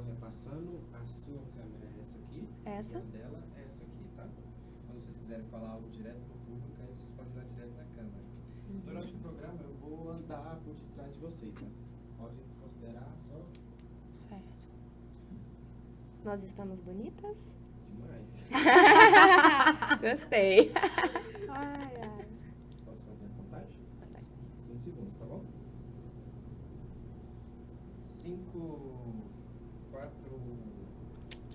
repassando, a sua câmera é essa aqui. Essa? E a dela é essa aqui, tá? Quando vocês quiserem falar algo direto pro público, aí vocês podem olhar direto na câmera. Durante o programa eu vou andar por detrás de vocês, mas pode desconsiderar só Certo. Nós estamos bonitas? demais. Gostei. Ai, ai. Posso fazer a contagem? 5 segundos, tá bom? 5, 4,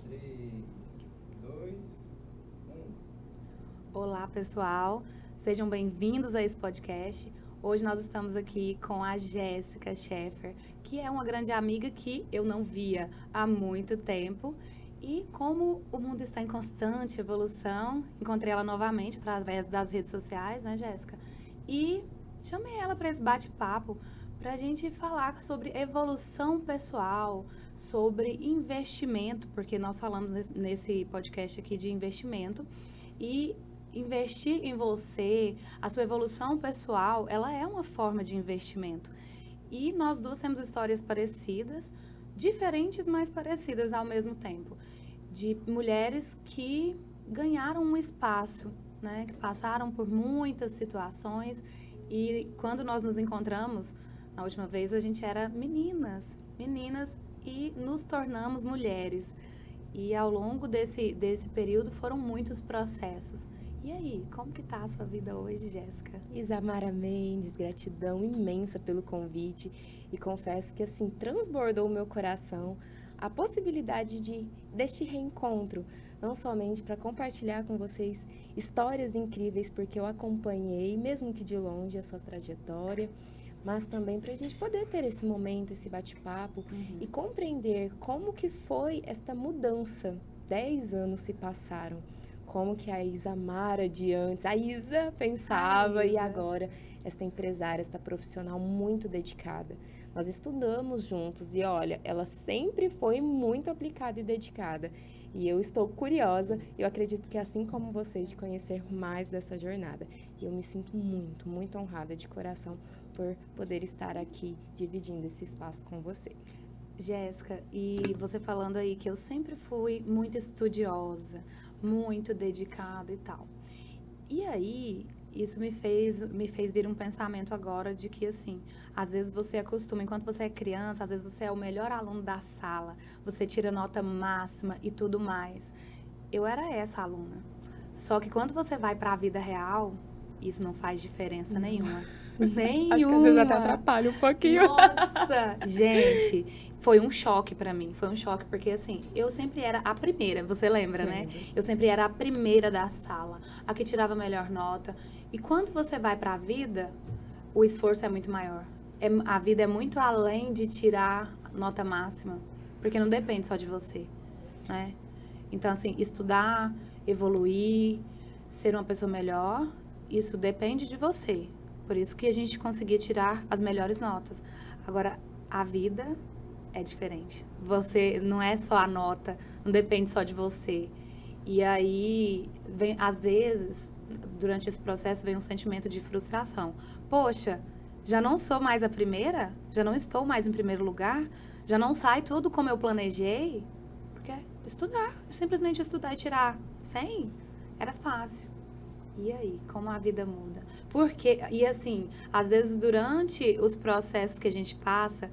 3, 2, 1. Olá, pessoal. Sejam bem-vindos a esse podcast. Hoje nós estamos aqui com a Jéssica Scheffer, que é uma grande amiga que eu não via há muito tempo. E como o mundo está em constante evolução, encontrei ela novamente através das redes sociais, né, Jéssica? E chamei ela para esse bate-papo para a gente falar sobre evolução pessoal, sobre investimento, porque nós falamos nesse podcast aqui de investimento. E investir em você, a sua evolução pessoal, ela é uma forma de investimento. E nós duas temos histórias parecidas, diferentes, mas parecidas ao mesmo tempo. De mulheres que ganharam um espaço, né? Que passaram por muitas situações. E quando nós nos encontramos, na última vez, a gente era meninas e nos tornamos mulheres. E ao longo desse período foram muitos processos. E aí, como que tá a sua vida hoje, Jéssica? Isamara Mendes, gratidão imensa pelo convite. E confesso que, assim, transbordou o meu coração a possibilidade deste reencontro. Não somente para compartilhar com vocês histórias incríveis, porque eu acompanhei, mesmo que de longe, a sua trajetória, mas também para a gente poder ter esse momento, esse bate-papo e compreender como que foi esta mudança. 10 anos se passaram. Como que a Isamara de antes, a Isa pensava e agora esta empresária, esta profissional muito dedicada. Nós estudamos juntos e olha, ela sempre foi muito aplicada e dedicada. E eu estou curiosa, eu acredito que assim como vocês, de conhecer mais dessa jornada. E eu me sinto muito, muito honrada de coração por poder estar aqui dividindo esse espaço com você. Jéssica, e você falando aí que eu sempre fui muito estudiosa, muito dedicada e tal. E aí, isso me fez vir um pensamento agora de que, assim, às vezes você acostuma, enquanto você é criança, às vezes você é o melhor aluno da sala, você tira nota máxima e tudo mais. Eu era essa aluna. Só que quando você vai para a vida real, isso não faz diferença nenhuma. Nenhuma. Acho que às vezes até atrapalha um pouquinho. Nossa, gente, foi um choque pra mim. Foi um choque porque, assim, eu sempre era a primeira, você lembra, né? Eu sempre era a primeira da sala, a que tirava a melhor nota. E quando você vai pra vida, o esforço é muito maior. A vida é muito além de tirar nota máxima, porque não depende só de você, né? Então, assim, estudar, evoluir, ser uma pessoa melhor, isso depende de você. Por isso que a gente conseguia tirar as melhores notas. Agora, a vida é diferente. Você não é só a nota, não depende só de você. E aí, às vezes, durante esse processo, vem um sentimento de frustração. Poxa, já não sou mais a primeira? Já não estou mais em primeiro lugar? Já não sai tudo como eu planejei? Porque estudar, simplesmente estudar e tirar 100 era fácil. E aí, como a vida muda? Porque, e assim, às vezes durante os processos que a gente passa,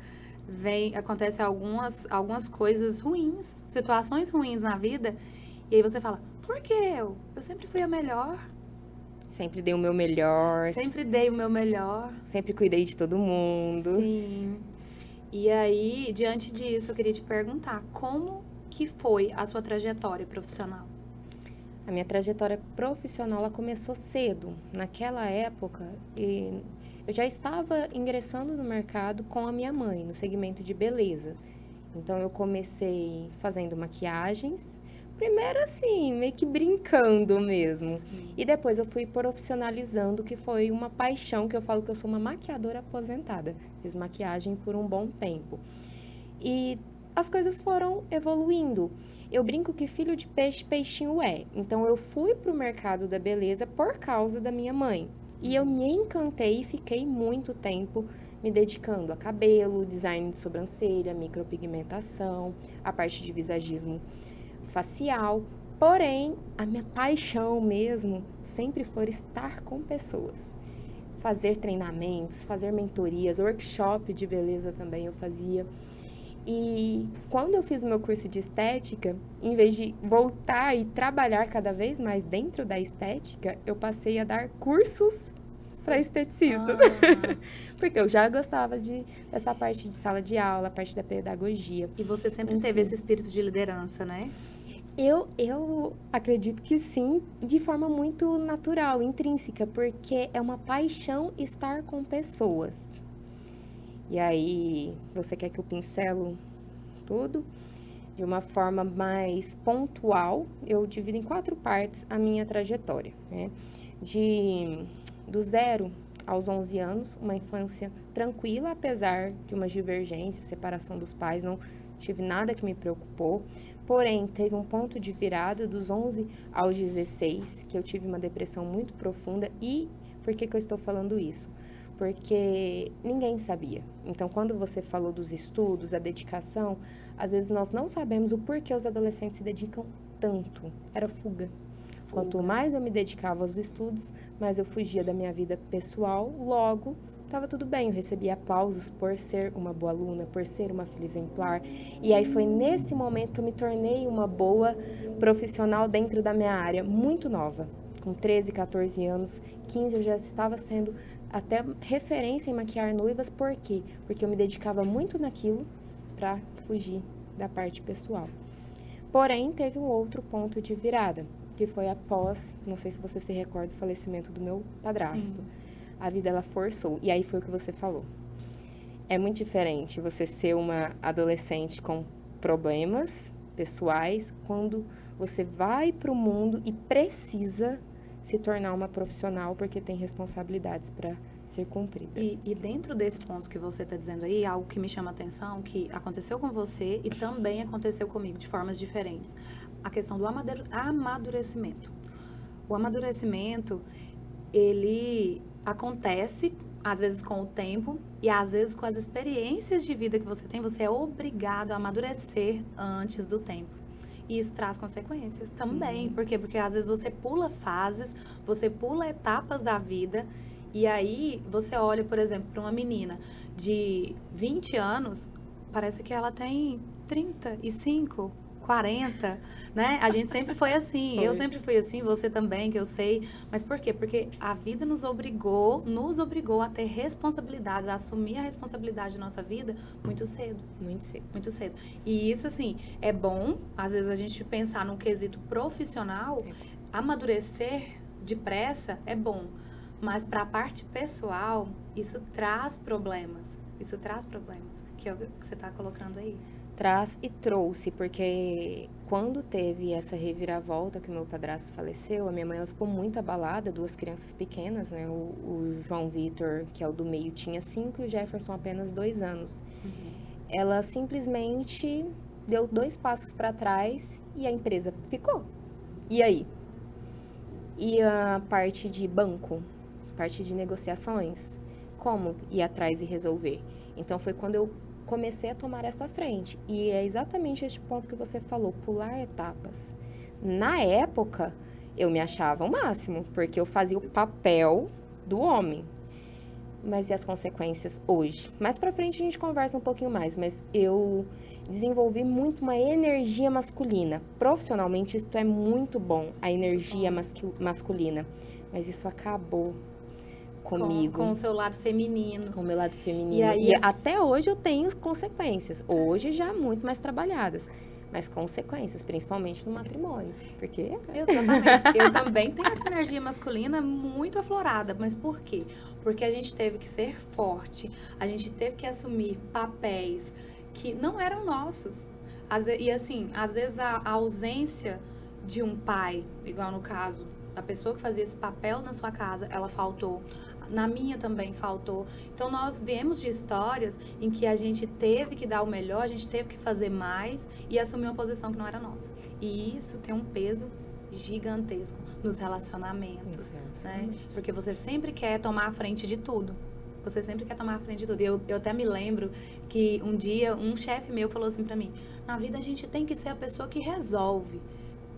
acontecem algumas coisas ruins, situações ruins na vida, e aí você fala, por que eu? Eu sempre fui a melhor. Sempre dei o meu melhor. Sempre dei o meu melhor. Sempre cuidei de todo mundo. Sim. E aí, diante disso, eu queria te perguntar, como que foi a sua trajetória profissional? A minha trajetória profissional ela começou cedo. Naquela época, eu já estava ingressando no mercado com a minha mãe, no segmento de beleza. Então, eu comecei fazendo maquiagens. Primeiro, assim, meio que brincando mesmo. E depois eu fui profissionalizando, que foi uma paixão, que eu falo que eu sou uma maquiadora aposentada. Fiz maquiagem por um bom tempo. E as coisas foram evoluindo. Eu brinco que filho de peixe, peixinho é. Então, eu fui pro mercado da beleza por causa da minha mãe. E eu me encantei e fiquei muito tempo me dedicando a cabelo, design de sobrancelha, micropigmentação, a parte de visagismo facial. Porém, a minha paixão mesmo sempre foi estar com pessoas. Fazer treinamentos, fazer mentorias, workshop de beleza também eu fazia. E quando eu fiz o meu curso de estética, em vez de voltar e trabalhar cada vez mais dentro da estética, eu passei a dar cursos para esteticistas. Porque eu já gostava dessa parte de sala de aula, a parte da pedagogia. E você sempre teve esse espírito de liderança, né? Eu acredito que sim, de forma muito natural, intrínseca, porque é uma paixão estar com pessoas. E aí, você quer que eu pincelo tudo? De uma forma mais pontual, eu divido em 4 partes a minha trajetória, né? Do 0 aos 11 anos, uma infância tranquila, apesar de uma divergência, separação dos pais, não tive nada que me preocupou. Porém, teve um ponto de virada dos 11 aos 16, que eu tive uma depressão muito profunda. E por que eu estou falando isso? Porque ninguém sabia. Então, quando você falou dos estudos, a dedicação, às vezes nós não sabemos o porquê os adolescentes se dedicam tanto. Era fuga. Quanto mais eu me dedicava aos estudos, mais eu fugia da minha vida pessoal. Logo, estava tudo bem. Eu recebia aplausos por ser uma boa aluna, por ser uma filha exemplar. E aí foi nesse momento que eu me tornei uma boa profissional dentro da minha área, muito nova. Com 13, 14 anos, 15 eu já estava sendo até referência em maquiar noivas. Por quê? Porque eu me dedicava muito naquilo para fugir da parte pessoal. Porém, teve um outro ponto de virada, que foi após, não sei se você se recorda, o falecimento do meu padrasto. Sim. A vida, ela forçou. E aí foi o que você falou. É muito diferente você ser uma adolescente com problemas pessoais quando você vai para o mundo e precisa se tornar uma profissional porque tem responsabilidades para ser cumpridas. E dentro desse ponto que você está dizendo aí, algo que me chama a atenção, que aconteceu com você e também aconteceu comigo de formas diferentes. A questão do amadurecimento. O amadurecimento, ele acontece, às vezes com o tempo e às vezes com as experiências de vida que você tem, você é obrigado a amadurecer antes do tempo. E isso traz consequências também. Por quê? Porque às vezes você pula fases, você pula etapas da vida. E aí você olha, por exemplo, para uma menina de 20 anos, parece que ela tem 35, 40, né? A gente sempre foi assim, eu sempre fui assim, você também, que eu sei. Mas por quê? Porque a vida nos obrigou a ter responsabilidades, a assumir a responsabilidade da nossa vida muito cedo. Muito cedo. Muito cedo. E isso, assim, é bom, às vezes a gente pensar num quesito profissional, amadurecer depressa é bom. Mas para a parte pessoal, isso traz problemas. Isso traz problemas, que é o que você está colocando aí. Traz e trouxe, porque quando teve essa reviravolta que o meu padrasto faleceu, a minha mãe ela ficou muito abalada, 2 crianças pequenas, né? O João Vitor, que é o do meio, tinha 5 e o Jefferson apenas 2 anos. Ela simplesmente deu 2 passos para trás e a empresa ficou. E aí? E a parte de banco? Parte de negociações? Como ir atrás e resolver? Então foi quando eu comecei a tomar essa frente. E é exatamente este ponto que você falou, pular etapas. Na época, eu me achava o máximo, porque eu fazia o papel do homem. Mas e as consequências hoje? Mais pra frente a gente conversa um pouquinho mais, mas eu desenvolvi muito uma energia masculina. Profissionalmente, isso é muito bom, a energia masculina. Mas isso acabou comigo. Com o seu lado feminino. Com o meu lado feminino. E até hoje eu tenho consequências. Hoje já muito mais trabalhadas. Mas consequências, principalmente no matrimônio. Porque... Exatamente. Eu também tenho essa energia masculina muito aflorada. Mas por quê? Porque a gente teve que ser forte. A gente teve que assumir papéis que não eram nossos. E assim, às vezes a ausência de um pai, igual no caso da pessoa que fazia esse papel na sua casa, ela faltou. Na minha também faltou. Então, nós viemos de histórias em que a gente teve que dar o melhor, a gente teve que fazer mais e assumir uma posição que não era nossa. E isso tem um peso gigantesco nos relacionamentos, né? Porque você sempre quer tomar a frente de tudo. Você sempre quer tomar a frente de tudo. E eu até me lembro que um dia um chefe meu falou assim pra mim: na vida a gente tem que ser a pessoa que resolve.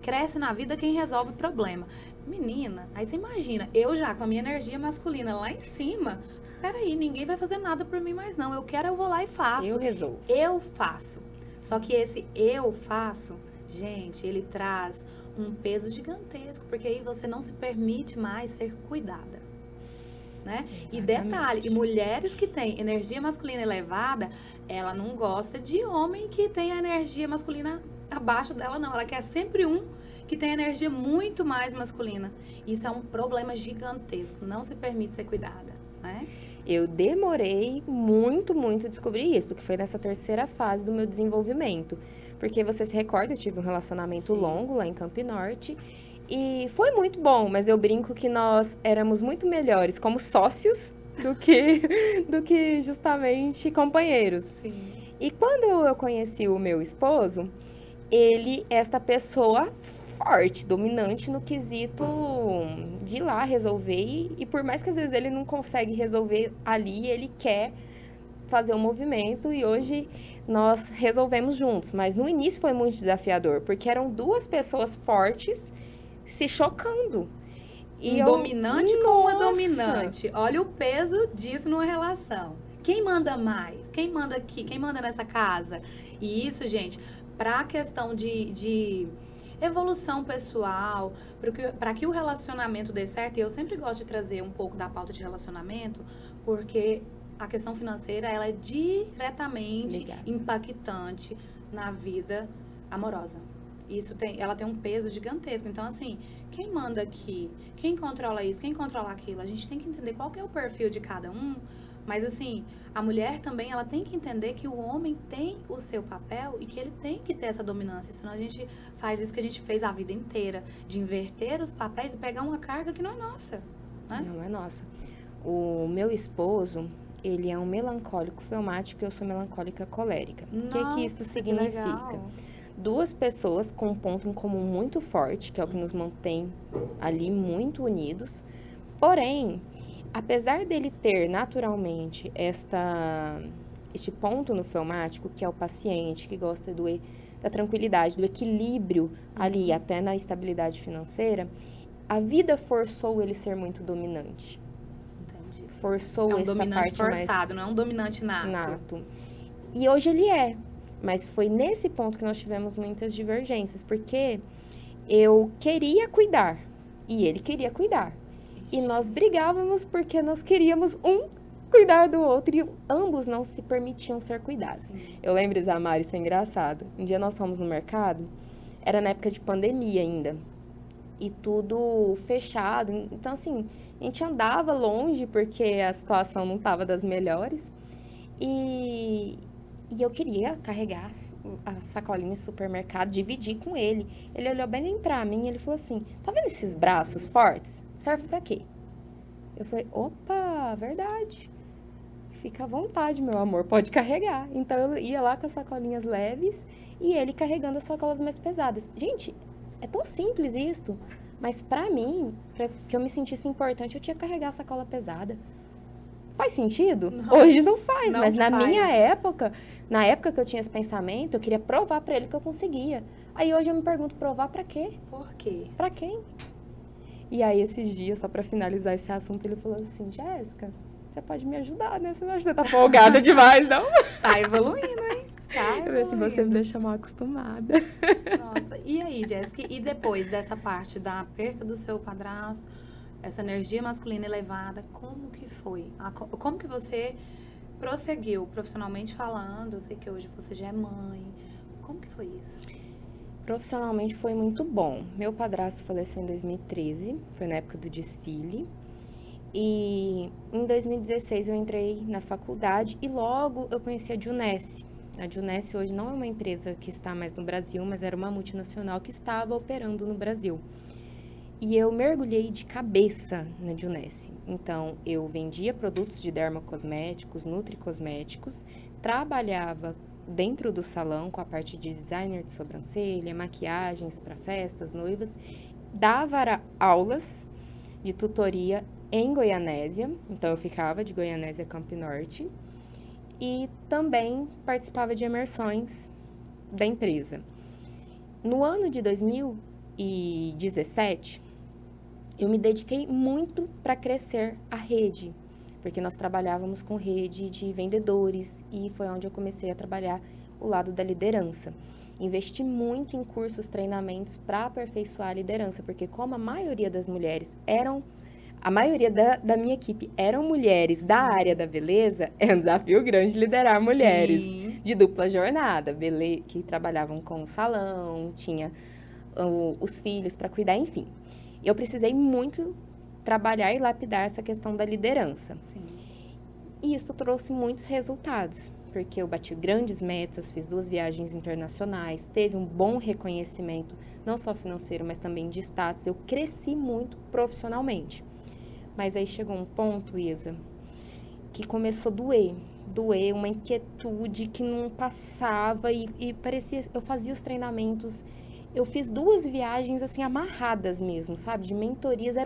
Cresce na vida quem resolve o problema. Menina, aí você imagina, eu já com a minha energia masculina lá em cima, peraí, ninguém vai fazer nada por mim mais não. Eu quero, eu vou lá e faço. Eu resolvo. Eu faço. Só que esse eu faço, gente, ele traz um peso gigantesco, porque aí você não se permite mais ser cuidada, né? E detalhe, e mulheres que têm energia masculina elevada, ela não gosta de homem que tem a energia masculina abaixo dela, não. Ela quer sempre um que tem energia muito mais masculina. Isso é um problema gigantesco, não se permite ser cuidada, né? Eu demorei muito a descobrir isso, que foi nessa terceira fase do meu desenvolvimento. Porque você se recorda, eu tive um relacionamento Sim. longo lá em Campo Norte. E foi muito bom, mas eu brinco que nós éramos muito melhores como sócios do que justamente companheiros. Sim. E quando eu conheci o meu esposo, ele é esta pessoa forte, dominante no quesito de ir lá resolver. E por mais que às vezes ele não consegue resolver ali, ele quer fazer um movimento. E hoje nós resolvemos juntos. Mas no início foi muito desafiador, porque eram duas pessoas fortes se chocando. Um dominante com uma dominante. Olha o peso disso numa relação. Quem manda mais? Quem manda aqui? Quem manda nessa casa? E isso, gente, para a questão de evolução pessoal, para que o relacionamento dê certo, e eu sempre gosto de trazer um pouco da pauta de relacionamento, porque a questão financeira, ela é diretamente impactante na vida amorosa. Ela tem um peso gigantesco. Então, assim, quem manda aqui? Quem controla isso? Quem controla aquilo? A gente tem que entender qual que é o perfil de cada um. Mas, assim, a mulher também, ela tem que entender que o homem tem o seu papel e que ele tem que ter essa dominância. Senão a gente faz isso que a gente fez a vida inteira, de inverter os papéis e pegar uma carga que não é nossa, né? Não é nossa. O meu esposo, ele é um melancólico fleumático e eu sou melancólica colérica. O que isso significa? Legal. Duas pessoas com um ponto em comum muito forte, que é o que nos mantém ali muito unidos. Porém, apesar dele ter naturalmente este ponto no fleumático, que é o paciente, que gosta da tranquilidade, do equilíbrio ali, até na estabilidade financeira, a vida forçou ele ser muito dominante. Entendi. Forçou É um essa dominante parte forçado, não é um dominante nato. nato. E hoje ele é. Mas foi nesse ponto que nós tivemos muitas divergências, porque eu queria cuidar e ele queria cuidar. E nós brigávamos porque nós queríamos um cuidar do outro e ambos não se permitiam ser cuidados. Sim. Eu lembro, Isamara, isso é engraçado. Um dia nós fomos no mercado, era na época de pandemia ainda, e tudo fechado. Então, assim, a gente andava longe porque a situação não estava das melhores. E eu queria carregar a sacolinha do supermercado, dividir com ele. Ele olhou bem pra mim e ele falou assim: tá vendo esses braços fortes? Serve pra quê? Eu falei: opa, verdade. Fica à vontade, meu amor, pode carregar. Então eu ia lá com as sacolinhas leves e ele carregando as sacolas mais pesadas. Gente, é tão simples isso, mas pra mim, pra que eu me sentisse importante, eu tinha que carregar a sacola pesada. Faz sentido? Não. Hoje não faz, Não mas na faz. minha época, na época que eu tinha esse pensamento, eu queria provar pra ele que eu conseguia. Aí hoje eu me pergunto, provar pra quê? Por quê? Pra quem? E aí esses dias, só pra finalizar esse assunto, ele falou assim: Jéssica, você pode me ajudar, né? Você não acha que você tá folgada demais, não? Tá evoluindo, hein? Tá Eu ver se você me deixa mal acostumada. Nossa, e aí, Jéssica? E depois dessa parte da perca do seu padrasto, essa energia masculina elevada, como que foi? Como que você prosseguiu profissionalmente falando? Eu sei que hoje você já é mãe. Como que foi isso? Profissionalmente foi muito bom. Meu padrasto faleceu em 2013, foi na época do desfile. E em 2016 eu entrei na faculdade e logo eu conheci a Junesse. A Junesse hoje não é uma empresa que está mais no Brasil, mas era uma multinacional que estava operando no Brasil. E eu mergulhei de cabeça na Junesse. Então, eu vendia produtos de dermocosméticos, nutricosméticos, trabalhava dentro do salão com a parte de designer de sobrancelha, maquiagens para festas, noivas, dava aulas de tutoria em Goianésia, então eu ficava de Goianésia a Campo Norte, e também participava de imersões da empresa. No ano de 2017, eu me dediquei muito para crescer a rede, porque nós trabalhávamos com rede de vendedores e foi onde eu comecei a trabalhar o lado da liderança. Investi muito em cursos, treinamentos para aperfeiçoar a liderança, porque como a maioria das mulheres a maioria da minha equipe eram mulheres da área da beleza, é um desafio grande liderar mulheres de dupla jornada, que trabalhavam com o salão, tinha os filhos para cuidar, enfim. Eu precisei muito trabalhar e lapidar essa questão da liderança. Sim. E isso trouxe muitos resultados, porque eu bati grandes metas, fiz 2 viagens internacionais, teve um bom reconhecimento, não só financeiro, mas também de status. Eu cresci muito profissionalmente. Mas aí chegou um ponto, Isa, que começou a doer, uma inquietude que não passava e parecia, eu fazia os treinamentos, eu fiz 2 viagens assim amarradas mesmo, sabe, de mentorias,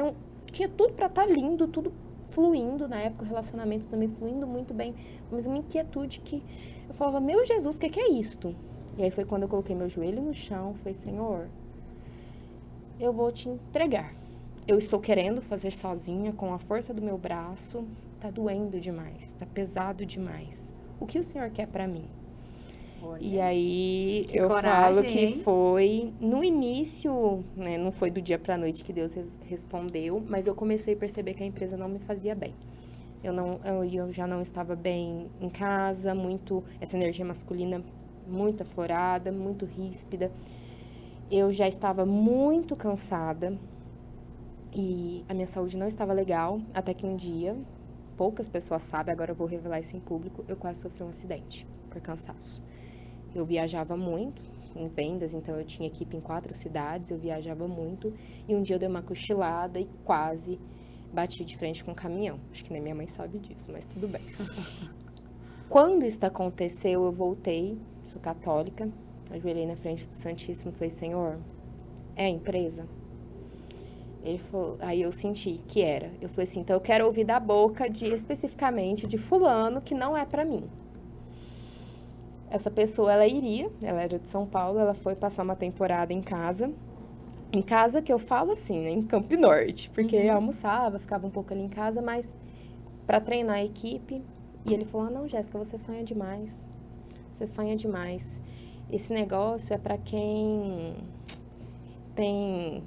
tinha tudo para estar lindo, tudo fluindo, na época o relacionamento também fluindo muito bem, mas uma inquietude que eu falava, meu Jesus, o que é isto? E aí foi quando eu coloquei meu joelho no chão, falei, Senhor, eu vou te entregar. Eu estou querendo fazer sozinha, com a força do meu braço, tá doendo demais, tá pesado demais. O que o Senhor quer pra mim? Olha, e aí que eu coragem, falo que hein? Foi no início, né, não foi do dia pra noite que Deus respondeu, mas eu comecei a perceber que a empresa não me fazia bem. Eu já não estava bem em casa, essa energia masculina muito aflorada, muito ríspida. Eu já estava muito cansada. E a minha saúde não estava legal, até que um dia, poucas pessoas sabem, agora eu vou revelar isso em público, eu quase sofri um acidente por cansaço. Eu viajava muito em vendas, então eu tinha equipe em 4 cidades, eu viajava muito, e um dia eu dei uma cochilada e quase bati de frente com um caminhão. Acho que nem minha mãe sabe disso, mas tudo bem. Quando isso aconteceu, eu voltei, sou católica, ajoelhei na frente do Santíssimo e falei, Senhor, é a empresa? Ele falou, aí eu senti que era. Eu falei assim, então eu quero ouvir da boca especificamente de fulano que não é pra mim. Essa pessoa, ela era de São Paulo, ela foi passar uma temporada em casa que eu falo assim, né, em Campo Norte, porque eu almoçava, ficava um pouco ali em casa, mas pra treinar a equipe. E ele falou, não, Jéssica, você sonha demais. Você sonha demais. Esse negócio é pra quem tem...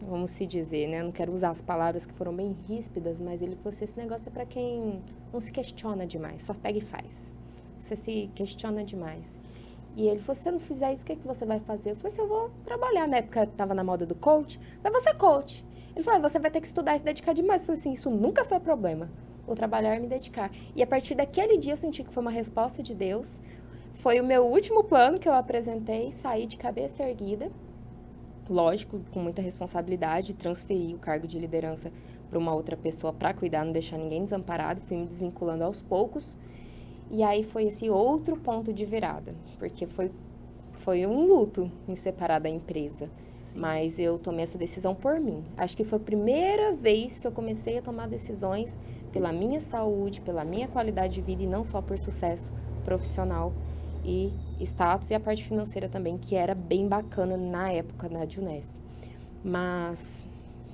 vamos se dizer, né? Eu não quero usar as palavras que foram bem ríspidas, mas ele falou assim, esse negócio é pra quem não se questiona demais, só pega e faz. Você se questiona demais. E ele falou, se você não fizer isso, o que você vai fazer? Eu falei assim, eu vou trabalhar. Na época, tava na moda do coach. Mas você é coach. Ele falou, você vai ter que estudar e se dedicar demais. Eu falei assim, isso nunca foi problema. Vou trabalhar e me dedicar. E a partir daquele dia, eu senti que foi uma resposta de Deus. Foi o meu último plano que eu apresentei, saí de cabeça erguida. Lógico, com muita responsabilidade, transferi o cargo de liderança para uma outra pessoa para cuidar, não deixar ninguém desamparado, fui me desvinculando aos poucos. E aí foi esse outro ponto de virada, porque foi um luto me separar da empresa. Sim. Mas eu tomei essa decisão por mim. Acho que foi a primeira vez que eu comecei a tomar decisões pela minha saúde, pela minha qualidade de vida e não só por sucesso profissional e status e a parte financeira também, que era bem bacana na época na Juness. Mas,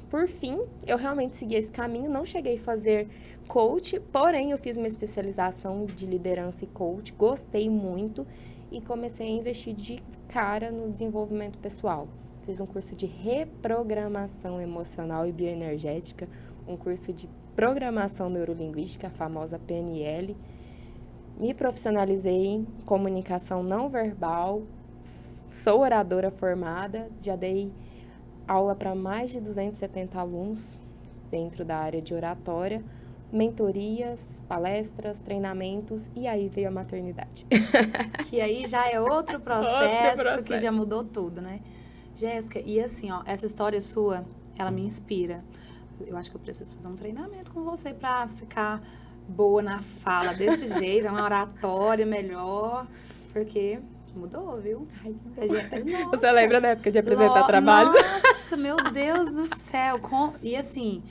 por fim, eu realmente segui esse caminho, não cheguei a fazer coach, porém eu fiz uma especialização de liderança e coach, gostei muito e comecei a investir de cara no desenvolvimento pessoal. Fiz um curso de reprogramação emocional e bioenergética, um curso de programação neurolinguística, a famosa PNL. Me profissionalizei em comunicação não verbal, sou oradora formada, já dei aula para mais de 270 alunos dentro da área de oratória, mentorias, palestras, treinamentos, e aí veio a maternidade. Que aí já é outro processo que já mudou tudo, né? Jéssica, e assim, ó, essa história sua, ela me inspira. Eu acho que eu preciso fazer um treinamento com você para ficar boa na fala desse jeito, uma oratória melhor, porque mudou, viu? Ai, Nossa, você lembra da época de apresentar trabalho? Nossa, meu Deus do céu! E assim,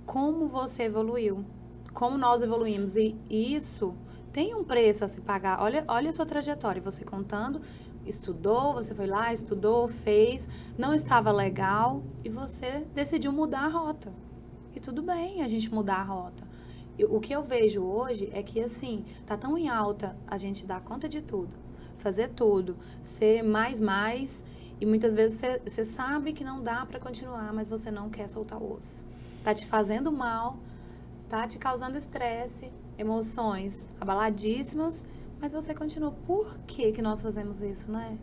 como você evoluiu, como nós evoluímos. E isso tem um preço a se pagar. Olha a sua trajetória, você contando, estudou, você foi lá, estudou, fez, não estava legal e você decidiu mudar a rota. E tudo bem a gente mudar a rota. O que eu vejo hoje é que, assim, tá tão em alta a gente dar conta de tudo, fazer tudo, ser mais, e muitas vezes você sabe que não dá para continuar, mas você não quer soltar o osso. Tá te fazendo mal, tá te causando estresse, emoções abaladíssimas, mas você continua. Por que que nós fazemos isso, né?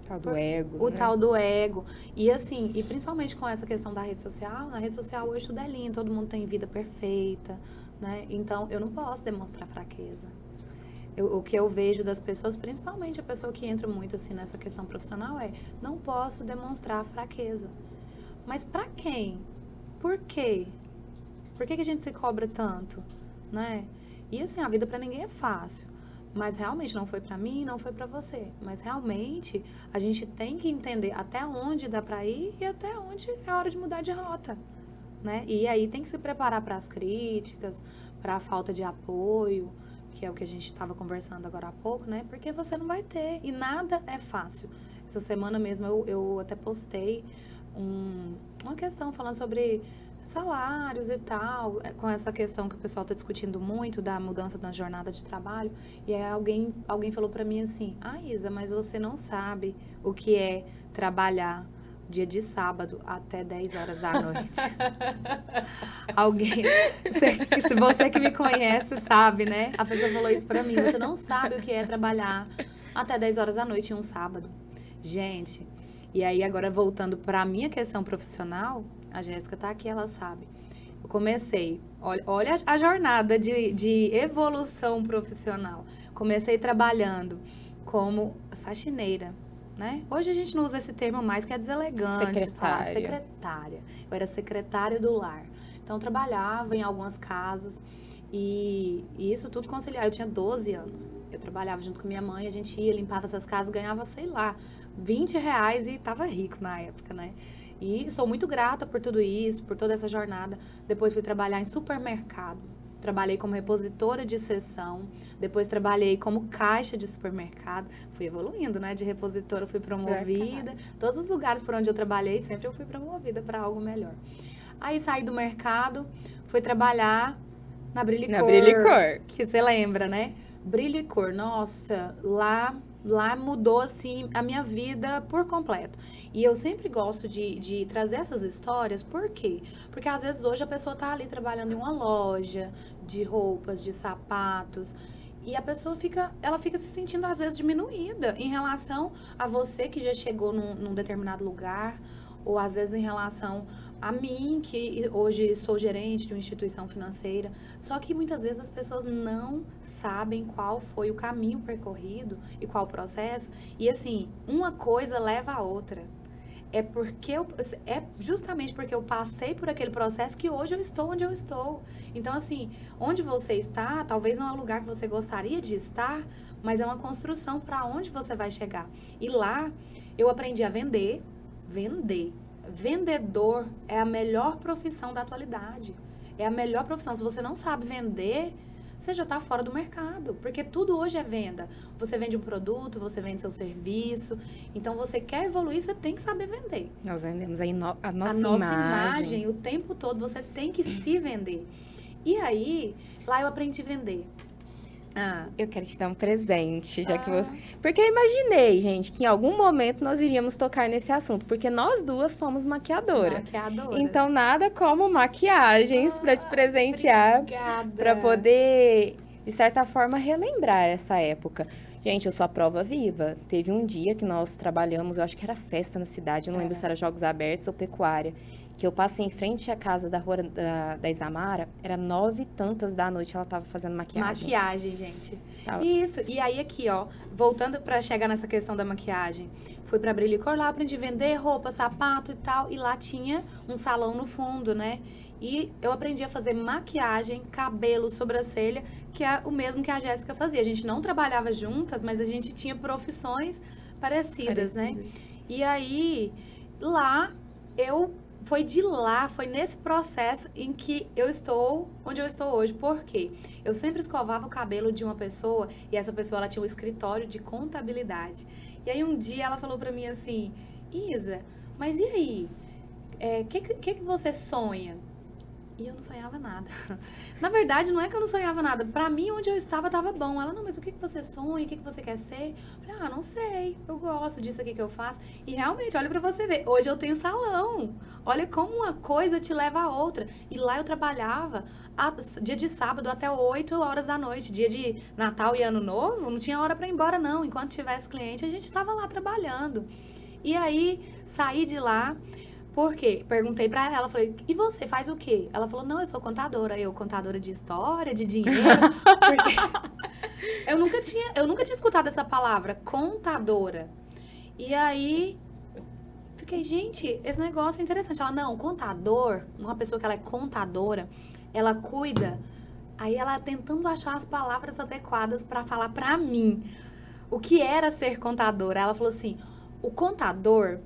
Tal do ego. O né? tal do ego. E assim, e principalmente com essa questão da rede social, na rede social hoje tudo é lindo, todo mundo tem vida perfeita, né? Então, eu não posso demonstrar fraqueza. O que eu vejo das pessoas, principalmente a pessoa que entra muito assim nessa questão profissional, não posso demonstrar fraqueza. Mas pra quem? Por quê? Por que que a gente se cobra tanto, né? E assim, a vida pra ninguém é fácil. Mas realmente não foi pra mim, não foi pra você. Mas realmente a gente tem que entender até onde dá pra ir e até onde é hora de mudar de rota, né? E aí tem que se preparar para as críticas, para a falta de apoio, que é o que a gente estava conversando agora há pouco, né? Porque você não vai ter e nada é fácil. Essa semana mesmo eu até postei uma questão falando sobre salários e tal, com essa questão que o pessoal está discutindo muito da mudança na jornada de trabalho. E aí alguém falou para mim assim: Isa, mas você não sabe o que é trabalhar dia de sábado até 10 horas da noite. Se você que me conhece sabe, né? A pessoa falou isso pra mim. Você não sabe o que é trabalhar até 10 horas da noite em um sábado. Gente, e aí agora voltando pra minha questão profissional, a Jéssica tá aqui, ela sabe. Eu comecei, olha a jornada de evolução profissional. Comecei trabalhando como faxineira, né? Hoje a gente não usa esse termo mais, que é deselegante. Falar secretária. Eu era secretária do lar. Então, eu trabalhava em algumas casas e isso tudo conciliar. Eu tinha 12 anos. Eu trabalhava junto com minha mãe, a gente ia, limpava essas casas, ganhava, sei lá, R$20 e tava rico na época, né? E sou muito grata por tudo isso, por toda essa jornada. Depois fui trabalhar em supermercado. Trabalhei como repositora de seção, depois trabalhei como caixa de supermercado, fui evoluindo, né? De repositora fui promovida, todos os lugares por onde eu trabalhei, sempre eu fui promovida para algo melhor. Aí saí do mercado, fui trabalhar na Brilho e Cor, que você lembra, né? Brilho e Cor, nossa, lá mudou, assim, a minha vida por completo. E eu sempre gosto de trazer essas histórias, por quê? Porque às vezes hoje a pessoa tá ali trabalhando em uma loja de roupas, de sapatos, e a pessoa fica se sentindo às vezes diminuída em relação a você que já chegou num determinado lugar, ou às vezes em relação a mim, que hoje sou gerente de uma instituição financeira. Só que muitas vezes as pessoas não sabem qual foi o caminho percorrido e qual o processo. E assim, uma coisa leva a outra. É justamente porque eu passei por aquele processo que hoje eu estou onde eu estou. Então, assim, onde você está, talvez não é o lugar que você gostaria de estar, mas é uma construção para onde você vai chegar. E lá, eu aprendi a vender. Vendedor é a melhor profissão da atualidade. É a melhor profissão. Se você não sabe vender, você já está fora do mercado. Porque tudo hoje é venda. Você vende um produto, você vende seu serviço. Então, você quer evoluir, você tem que saber vender. Nós vendemos aí a nossa imagem. O tempo todo, você tem que se vender. E aí, lá eu aprendi a vender. Eu quero te dar um presente, já que você... Porque eu imaginei, gente, que em algum momento nós iríamos tocar nesse assunto, porque nós duas fomos maquiadoras. Então, nada como maquiagens para te presentear, para poder, de certa forma, relembrar essa época. Gente, eu sou a prova viva. Teve um dia que nós trabalhamos, eu acho que era festa na cidade, eu não lembro se era Jogos Abertos ou Pecuária, que eu passei em frente à casa da rua da Isamara, era 9h da noite, ela tava fazendo maquiagem. Maquiagem, gente. Isso. E aí aqui, ó, voltando pra chegar nessa questão da maquiagem, fui pra Brilho e Cor, lá aprendi a vender roupa, sapato e tal, e lá tinha um salão no fundo, né? E eu aprendi a fazer maquiagem, cabelo, sobrancelha, que é o mesmo que a Jéssica fazia. A gente não trabalhava juntas, mas a gente tinha profissões parecidas, né? E aí, lá, eu foi de lá, foi nesse processo em que eu estou onde eu estou hoje. Por quê? Eu sempre escovava o cabelo de uma pessoa e essa pessoa ela tinha um escritório de contabilidade. E aí um dia ela falou pra mim assim, Isa, mas e aí? Que você sonha? E eu não sonhava nada. Na verdade, não é que eu não sonhava nada. Pra mim, onde eu estava, tava bom. Ela, não, mas o que você sonha? O que você quer ser? Eu falei, não sei. Eu gosto disso aqui que eu faço. E realmente, olha pra você ver. Hoje eu tenho salão. Olha como uma coisa te leva a outra. E lá eu trabalhava dia de sábado até 8 horas da noite. Dia de Natal e Ano Novo, não tinha hora pra ir embora, não. Enquanto tivesse cliente, a gente tava lá trabalhando. E aí, saí de lá. Por quê? Perguntei pra ela, falei, e você faz o quê? Ela falou, não, eu sou contadora. Eu, contadora de história, de dinheiro. Porque eu nunca tinha escutado essa palavra, contadora. E aí, fiquei, gente, esse negócio é interessante. Ela, não, contador, uma pessoa que ela é contadora, ela cuida. Aí ela tentando achar as palavras adequadas pra falar pra mim o que era ser contadora. Ela falou assim, o contador...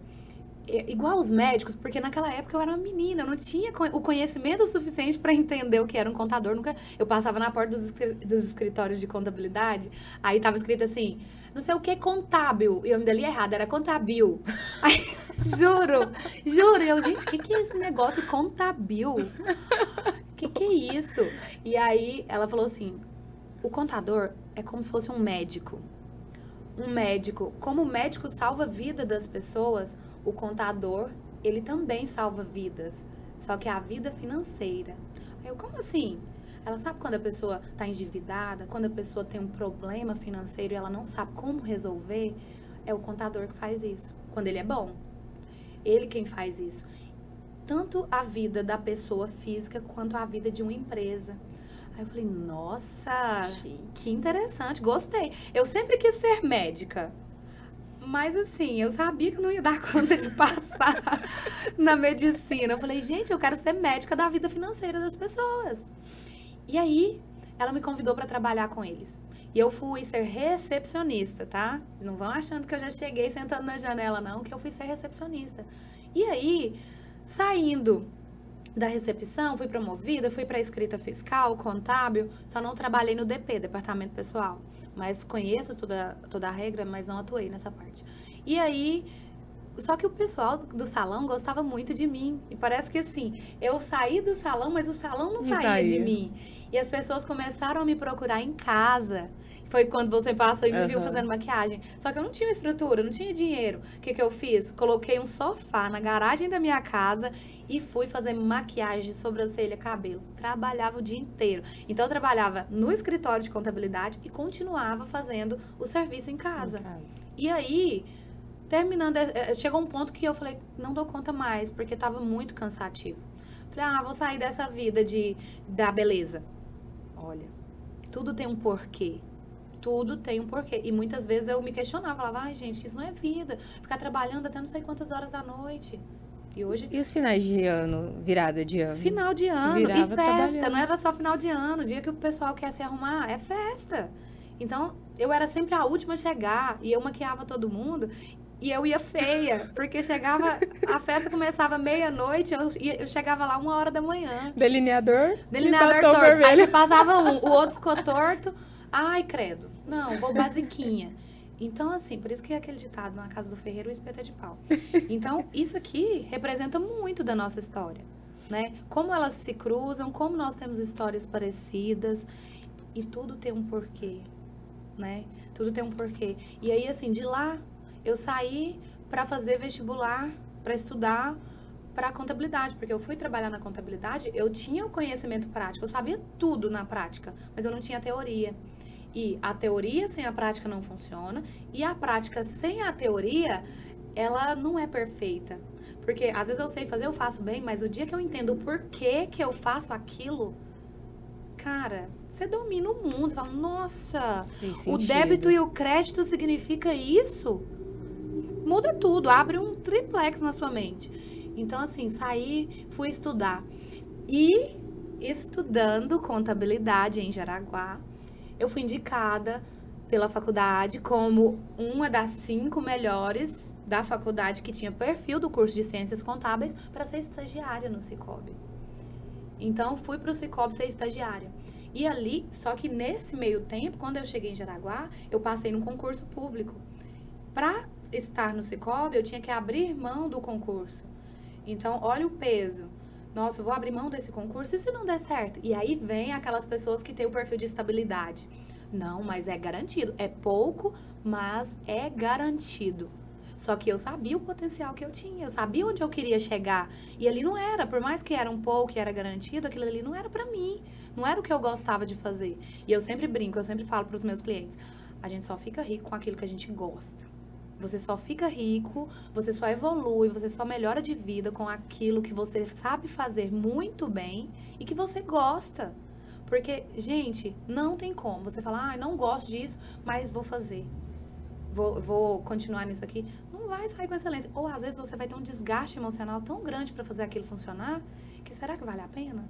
igual os médicos, porque naquela época eu era uma menina, eu não tinha o conhecimento suficiente para entender o que era um contador. Eu passava na porta dos escritórios de contabilidade, aí tava escrito assim, não sei o que, contábil, e eu ainda li errado, era contabil. Aí, juro, eu, gente, o que é esse negócio contabil? O que é isso? E aí ela falou assim, o contador é como se fosse um médico. Um médico, como o médico salva a vida das pessoas, o contador, ele também salva vidas, só que é a vida financeira. Aí eu, como assim? Ela sabe quando a pessoa está endividada, quando a pessoa tem um problema financeiro e ela não sabe como resolver, é o contador que faz isso, quando ele é bom. Ele quem faz isso. Tanto a vida da pessoa física, quanto a vida de uma empresa. Aí eu falei, nossa, que interessante, gostei. Eu sempre quis ser médica. Mas assim, eu sabia que eu não ia dar conta de passar na medicina. Eu falei, gente, eu quero ser médica da vida financeira das pessoas. E aí, ela me convidou para trabalhar com eles. E eu fui ser recepcionista, tá? Não vão achando que eu já cheguei sentando na janela, não, que eu fui ser recepcionista. E aí, saindo da recepção, fui promovida, fui para escrita fiscal, contábil, só não trabalhei no DP, Departamento Pessoal. Mas conheço toda a regra, mas não atuei nessa parte. E aí, só que o pessoal do salão gostava muito de mim. E parece que assim, eu saí do salão, mas o salão não saía de mim. E as pessoas começaram a me procurar em casa. Foi quando você passou e me viu fazendo maquiagem. Só que eu não tinha estrutura, não tinha dinheiro. O que eu fiz? Coloquei um sofá na garagem da minha casa e fui fazer maquiagem, sobrancelha, cabelo. Trabalhava o dia inteiro. Então, eu trabalhava no escritório de contabilidade e continuava fazendo o serviço em casa. E aí, terminando, chegou um ponto que eu falei, não dou conta mais, porque estava muito cansativo. Falei, vou sair dessa vida da beleza. Olha, tudo tem um porquê. Tudo tem um porquê. E muitas vezes eu me questionava, falava, gente, isso não é vida. Ficar trabalhando até não sei quantas horas da noite. E hoje... E os finais de ano, virada de ano? Final de ano. Virava e festa, trabalhando. não era só final de ano. O dia que o pessoal quer se arrumar, é festa. Então, eu era sempre a última a chegar. E eu maquiava todo mundo. E eu ia feia. Porque chegava... A festa começava meia-noite. Eu chegava lá 1h da manhã. Delineador torto. Vermelho. Aí você passava o outro ficou torto. Ai, credo. Não, vou basiquinha. Então, assim, por isso que é aquele ditado, na casa do ferreiro, o espeto é de pau. Então, isso aqui representa muito da nossa história, né? Como elas se cruzam, como nós temos histórias parecidas. E tudo tem um porquê, né? Tudo tem um porquê. E aí, assim, de lá, eu saí para fazer vestibular, para estudar para contabilidade, porque eu fui trabalhar na contabilidade, eu tinha o conhecimento prático, eu sabia tudo na prática, mas eu não tinha teoria. E a teoria sem a prática não funciona, e a prática sem a teoria, ela não é perfeita. Porque às vezes eu sei fazer, eu faço bem, mas o dia que eu entendo o porquê que eu faço aquilo, cara, você domina o mundo, você fala, nossa, o débito e o crédito significa isso? Muda tudo, abre um triplex na sua mente. Então, assim, saí, fui estudar. E estudando contabilidade em Jaraguá, eu fui indicada pela faculdade como uma das 5 melhores da faculdade que tinha perfil do curso de Ciências Contábeis para ser estagiária no Sicoob. Então, fui para o Sicoob ser estagiária. E ali, só que nesse meio tempo, quando eu cheguei em Jaraguá, eu passei num concurso público. Para estar no Sicoob, eu tinha que abrir mão do concurso. Então, olha o peso. Nossa, eu vou abrir mão desse concurso e se não der certo? E aí vem aquelas pessoas que têm o perfil de estabilidade. Não, mas é garantido. É pouco, mas é garantido. Só que eu sabia o potencial que eu tinha, eu sabia onde eu queria chegar. E ali não era, por mais que era um pouco e era garantido, aquilo ali não era pra mim. Não era o que eu gostava de fazer. E eu sempre brinco, eu sempre falo pros meus clientes, a gente só fica rico com aquilo que a gente gosta. Você só fica rico, você só evolui, você só melhora de vida com aquilo que você sabe fazer muito bem e que você gosta. Porque, gente, não tem como. Você falar, não gosto disso, mas vou fazer. Vou continuar nisso aqui. Não vai sair com excelência. Ou, às vezes, você vai ter um desgaste emocional tão grande para fazer aquilo funcionar, que será que vale a pena?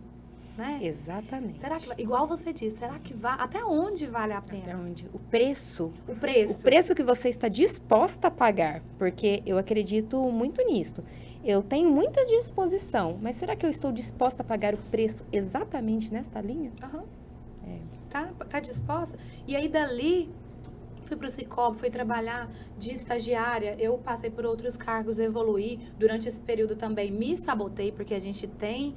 Né? Exatamente. Será que, igual você disse, será que até onde vale a pena? Até onde? O preço. O preço. O preço que você está disposta a pagar. Porque eu acredito muito nisso. Eu tenho muita disposição, mas será que eu estou disposta a pagar o preço exatamente nesta linha? Uhum. Tá disposta? E aí, dali, fui pro Sicoob, fui trabalhar de estagiária, eu passei por outros cargos, evoluí. Durante esse período também me sabotei, porque a gente tem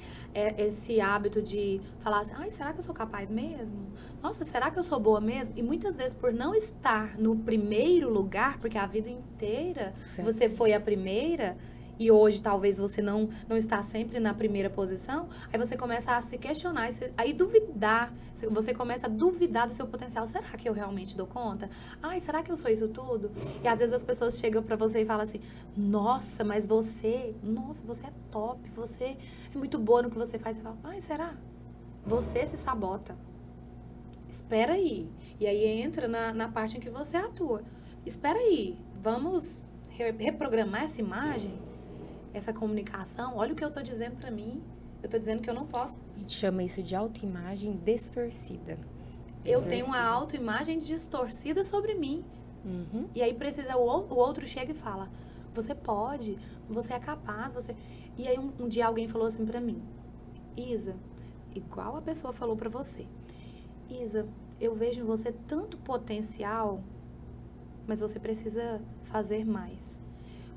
esse hábito de falar assim, será que eu sou capaz mesmo? Nossa, será que eu sou boa mesmo? E muitas vezes por não estar no primeiro lugar, porque a vida inteira você foi a primeira, e hoje talvez você não está sempre na primeira posição, aí você começa a se questionar, aí duvidar, você começa a duvidar do seu potencial. Será que eu realmente dou conta? Será que eu sou isso tudo? E às vezes as pessoas chegam pra você e falam assim, nossa, mas você é top, você é muito boa no que você faz. Você fala, será? Você se sabota. Espera aí. E aí entra na parte em que você atua. Espera aí, vamos reprogramar essa imagem? Essa comunicação, olha o que eu tô dizendo pra mim, eu tô dizendo que eu não posso. A gente chama isso de autoimagem distorcida. Eu tenho uma autoimagem distorcida sobre mim. Uhum. E aí precisa, o outro chega e fala, você pode, você é capaz, você... E aí um dia alguém falou assim pra mim, Isa, igual a pessoa falou pra você, Isa, eu vejo em você tanto potencial, mas você precisa fazer mais.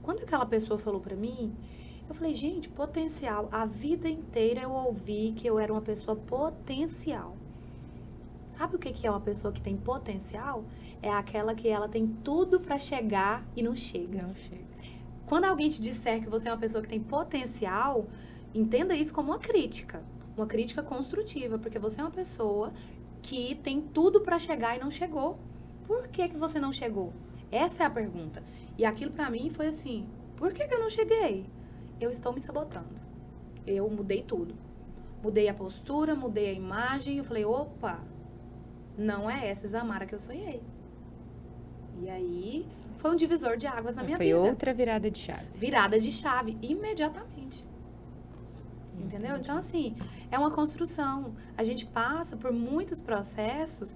Quando aquela pessoa falou pra mim, eu falei, gente, potencial. A vida inteira eu ouvi que eu era uma pessoa potencial. Sabe o que é uma pessoa que tem potencial? É aquela que ela tem tudo pra chegar e não chega. Não chega. Quando alguém te disser que você é uma pessoa que tem potencial, entenda isso como uma crítica construtiva, porque você é uma pessoa que tem tudo pra chegar e não chegou. Por que você não chegou? Essa é a pergunta. E aquilo pra mim foi assim, por que eu não cheguei? Eu estou me sabotando. Eu mudei tudo. Mudei a postura, mudei a imagem. Eu falei, opa, não é essa Isamara que eu sonhei. E aí, foi um divisor de águas na minha vida. Foi outra virada de chave. Virada de chave, imediatamente. Entendeu? Então, assim, é uma construção. A gente passa por muitos processos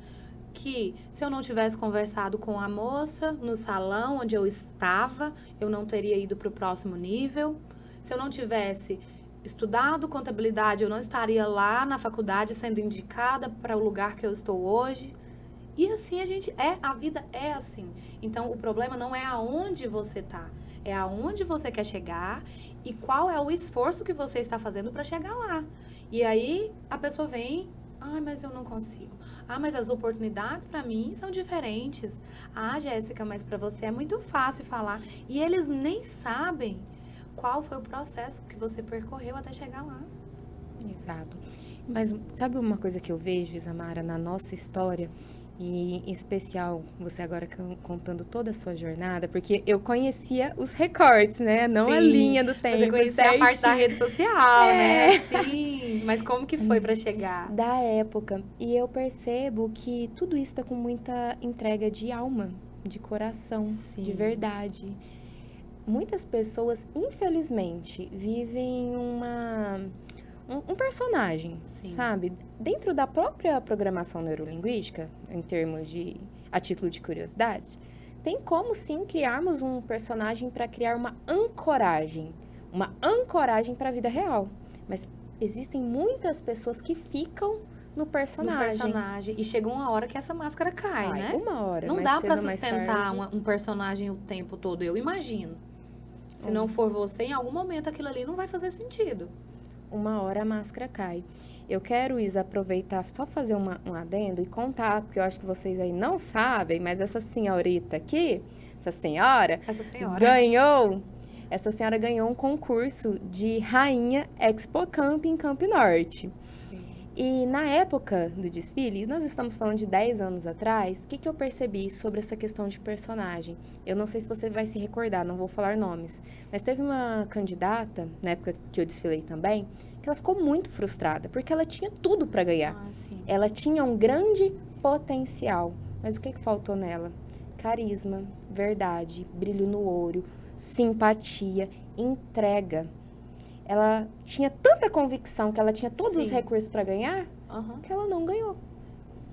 que, se eu não tivesse conversado com a moça no salão onde eu estava, eu não teria ido para o próximo nível. Se eu não tivesse estudado contabilidade, eu não estaria lá na faculdade sendo indicada para o lugar que eu estou hoje. E assim a vida é assim. Então, o problema não é aonde você está, é aonde você quer chegar e qual é o esforço que você está fazendo para chegar lá. E aí, a pessoa vem, mas eu não consigo. Mas as oportunidades para mim são diferentes. Jéssica, mas para você é muito fácil falar. E eles nem sabem qual foi o processo que você percorreu até chegar lá. Exato. Mas sabe uma coisa que eu vejo, Isamara, na nossa história? E em especial, você agora contando toda a sua jornada, porque eu conhecia os recortes, né? Não a linha do tempo. Você conhecia a parte da rede social, né? Sim. Mas como que foi para chegar? Da época. E eu percebo que tudo isso tá com muita entrega de alma, de coração, de verdade. Muitas pessoas, infelizmente, vivem um personagem, sabe? Dentro da própria programação neurolinguística, em termos de a título de curiosidade, tem como sim criarmos um personagem para criar uma ancoragem para a vida real. Mas existem muitas pessoas que ficam no personagem. E chega uma hora que essa máscara cai, né? Uma hora. Não mais dá cedo pra ou mais sustentar tarde. um personagem o tempo todo, eu imagino. Se não for você, em algum momento aquilo ali não vai fazer sentido. Uma hora a máscara cai. Eu quero, Isa, aproveitar, só fazer um adendo e contar, porque eu acho que vocês aí não sabem, mas essa senhorita aqui, essa senhora ganhou um concurso de Rainha Expo Camp em Camp Norte. Sim. E na época do desfile, nós estamos falando de 10 anos atrás, o que eu percebi sobre essa questão de personagem? Eu não sei se você vai se recordar, não vou falar nomes, mas teve uma candidata, na época que eu desfilei também, que ela ficou muito frustrada, porque ela tinha tudo para ganhar. Sim. Ela tinha um grande potencial, mas o que faltou nela? Carisma, verdade, brilho no olho, simpatia, entrega. Ela tinha tanta convicção que ela tinha todos os recursos para ganhar, que ela não ganhou.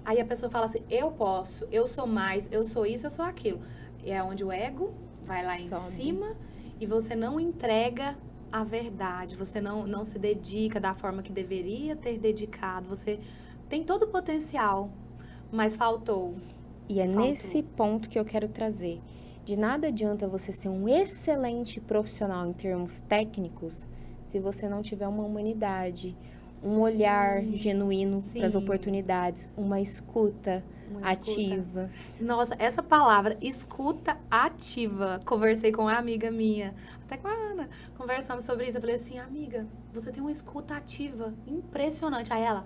Aí a pessoa fala assim, eu posso, eu sou mais, eu sou isso, eu sou aquilo. E é onde o ego vai lá em cima e você não entrega a verdade, você não se dedica da forma que deveria ter dedicado. Você tem todo o potencial, mas faltou. E é nesse ponto que eu quero trazer. De nada adianta você ser um excelente profissional em termos técnicos se você não tiver uma humanidade, um olhar genuíno para as oportunidades, uma escuta ativa. Nossa, essa palavra, escuta ativa. Conversei com uma amiga minha, até com a Ana, conversamos sobre isso. Eu falei assim, amiga, você tem uma escuta ativa impressionante. Aí ela,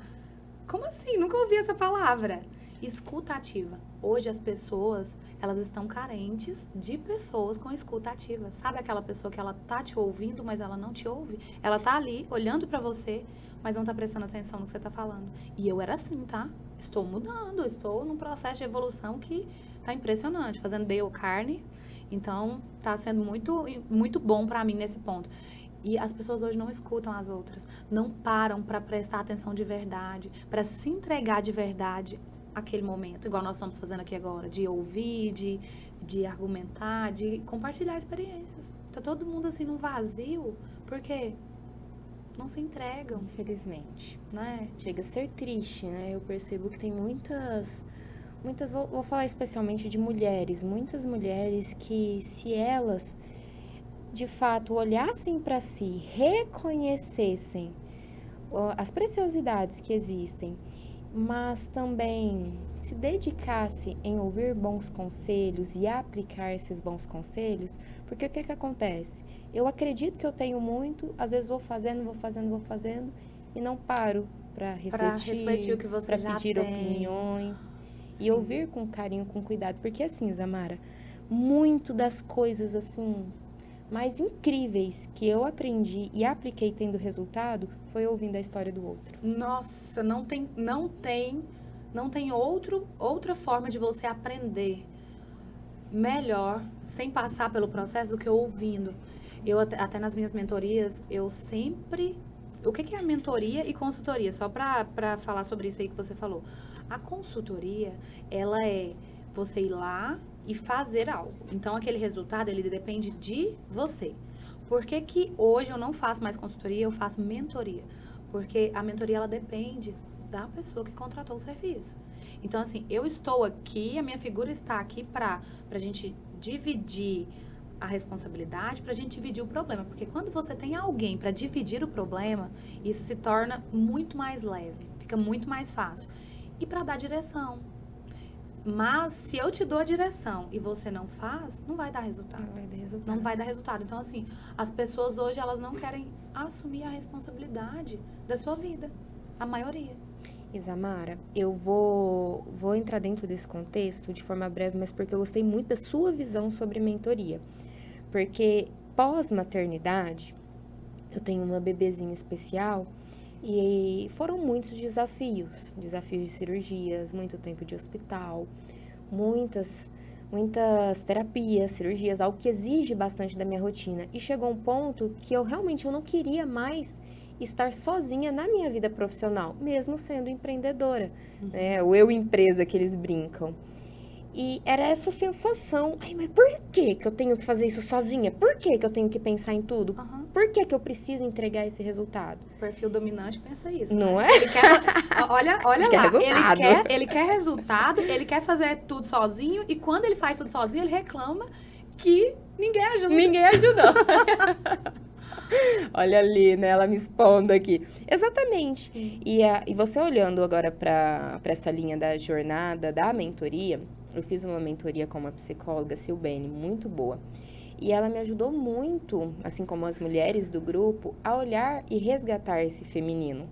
como assim? Nunca ouvi essa palavra. Escuta ativa. Hoje as pessoas, elas estão carentes de pessoas com escuta ativa. Sabe aquela pessoa que ela tá te ouvindo, mas ela não te ouve? Ela tá ali, olhando pra você, mas não tá prestando atenção no que você tá falando. E eu era assim, tá? Estou mudando, estou num processo de evolução que tá impressionante, fazendo Dale Carne. Então, tá sendo muito, muito bom pra mim nesse ponto. E as pessoas hoje não escutam as outras, não param pra prestar atenção de verdade, pra se entregar de verdade aquele momento, igual nós estamos fazendo aqui agora, de ouvir, de argumentar, de compartilhar experiências. Tá todo mundo assim num vazio, porque não se entregam. Infelizmente. Né? Chega a ser triste, né? Eu percebo que tem muitas vou falar especialmente de mulheres, muitas mulheres que, se elas de fato olhassem para si, reconhecessem as preciosidades que existem, mas também se dedicasse em ouvir bons conselhos e aplicar esses bons conselhos, porque o que acontece? Eu acredito que eu tenho muito, às vezes vou fazendo e não paro para refletir o que você já pedir tem. opiniões. Sim. E ouvir com carinho, com cuidado, porque assim, Zamara, muito das coisas assim mais incríveis que eu aprendi e apliquei tendo resultado foi ouvindo a história do outro. Nossa, não tem outra forma de você aprender melhor sem passar pelo processo do que ouvindo. Eu até nas minhas mentorias, eu sempre... O que é a mentoria e consultoria? Só para falar sobre isso aí que você falou. A consultoria, ela é você ir lá e fazer algo. Então, aquele resultado, ele depende de você. Por que hoje eu não faço mais consultoria, eu faço mentoria? Porque a mentoria, ela depende da pessoa que contratou o serviço. Então, assim, eu estou aqui, a minha figura está aqui para a gente dividir a responsabilidade, para a gente dividir o problema. Porque quando você tem alguém para dividir o problema, isso se torna muito mais leve, fica muito mais fácil. E para dar direção. Mas se eu te dou a direção e você não faz, não vai dar resultado. Não vai dar resultado. Então, assim, as pessoas hoje, elas não querem assumir a responsabilidade da sua vida. A maioria. Isamara, eu vou entrar dentro desse contexto de forma breve, mas porque eu gostei muito da sua visão sobre mentoria. Porque pós-maternidade, eu tenho uma bebezinha especial e foram muitos desafios de cirurgias, muito tempo de hospital, muitas terapias, cirurgias, algo que exige bastante da minha rotina. E chegou um ponto que eu não queria mais estar sozinha na minha vida profissional, mesmo sendo empreendedora, né? O eu empresa que eles brincam. E era essa sensação, ai, mas por que que eu tenho que fazer isso sozinha? Por que que eu tenho que pensar em tudo? Aham. Por que que eu preciso entregar esse resultado? O perfil dominante pensa isso. Não né? é? Ele quer, olha Ele quer lá, resultado. ele quer resultado, ele quer fazer tudo sozinho, e quando ele faz tudo sozinho, ele reclama que ninguém ajuda. Ninguém ajudou. Olha ali, né? Ela me expondo aqui. Exatamente. Sim. E você olhando agora para essa linha da jornada, da mentoria, eu fiz uma mentoria com uma psicóloga, Silbene, muito boa. E ela me ajudou muito, assim como as mulheres do grupo, a olhar e resgatar esse feminino.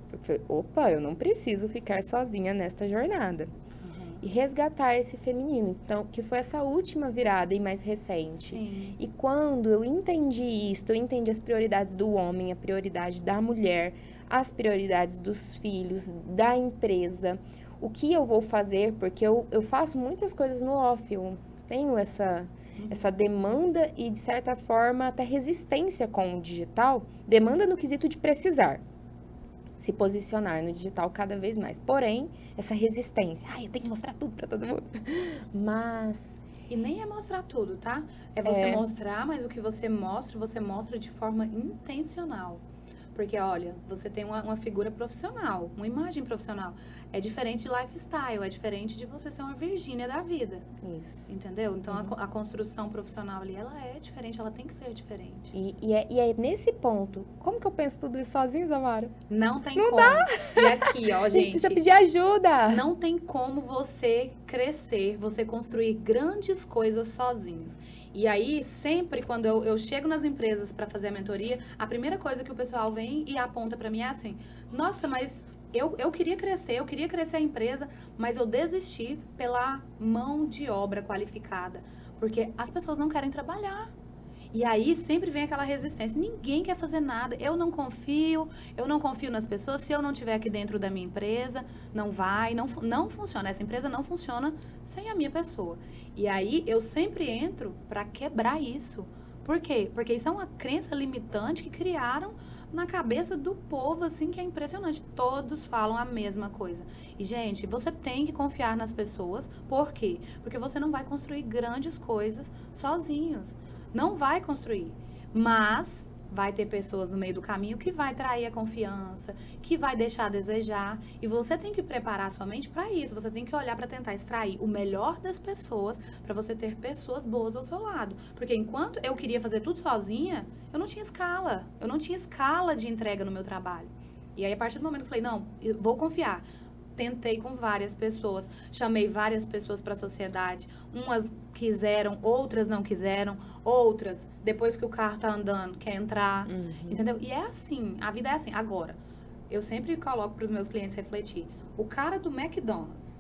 Porque, opa, eu não preciso ficar sozinha nesta jornada. Uhum. E resgatar esse feminino. Então, que foi essa última virada e mais recente. Sim. E quando eu entendi isto, eu entendi as prioridades do homem, a prioridade da mulher, as prioridades dos filhos, da empresa, o que eu vou fazer, porque eu faço muitas coisas no off, eu tenho essa demanda e, de certa forma, até resistência com o digital, demanda no quesito de precisar se posicionar no digital cada vez mais. Porém, essa resistência, eu tenho que mostrar tudo para todo mundo. Mas E nem é mostrar tudo, tá? É você mostrar, mas o que você mostra de forma intencional. Porque, olha, você tem uma figura profissional, uma imagem profissional. É diferente de lifestyle, é diferente de você ser uma Virgínia da vida. isso. Entendeu? Então, a construção profissional ali, ela é diferente, ela tem que ser diferente. E é nesse ponto. Como que eu penso tudo isso sozinho, Zamara? Não tem como. E aqui, ó, A gente gente. precisa pedir ajuda. Não tem como você crescer, você construir grandes coisas sozinhos. E aí, sempre quando eu chego nas empresas para fazer a mentoria, a primeira coisa que o pessoal vem e aponta para mim é assim: nossa, mas eu queria crescer a empresa, mas eu desisti pela mão de obra qualificada, porque as pessoas não querem trabalhar. E aí sempre vem aquela resistência, ninguém quer fazer nada, eu não confio nas pessoas, se eu não estiver aqui dentro da minha empresa, não vai, não funciona, essa empresa não funciona sem a minha pessoa. E aí eu sempre entro para quebrar isso. Por quê? Porque isso é uma crença limitante que criaram na cabeça do povo, assim, que é impressionante. Todos falam a mesma coisa. E, gente, você tem que confiar nas pessoas. Por quê? Porque você não vai construir grandes coisas sozinhos. Não vai construir, mas vai ter pessoas no meio do caminho que vai trair a confiança, que vai deixar a desejar, e você tem que preparar a sua mente para isso. Você tem que olhar para tentar extrair o melhor das pessoas, para você ter pessoas boas ao seu lado. Porque enquanto eu queria fazer tudo sozinha, eu não tinha escala de entrega no meu trabalho. E aí, a partir do momento que eu falei, não, eu vou confiar. Tentei com várias pessoas, chamei várias pessoas para a sociedade. Umas quiseram, outras não quiseram, outras, depois que o carro tá andando, quer entrar, entendeu? E é assim, a vida é assim. Agora, eu sempre coloco para os meus clientes refletir. O cara do McDonald's,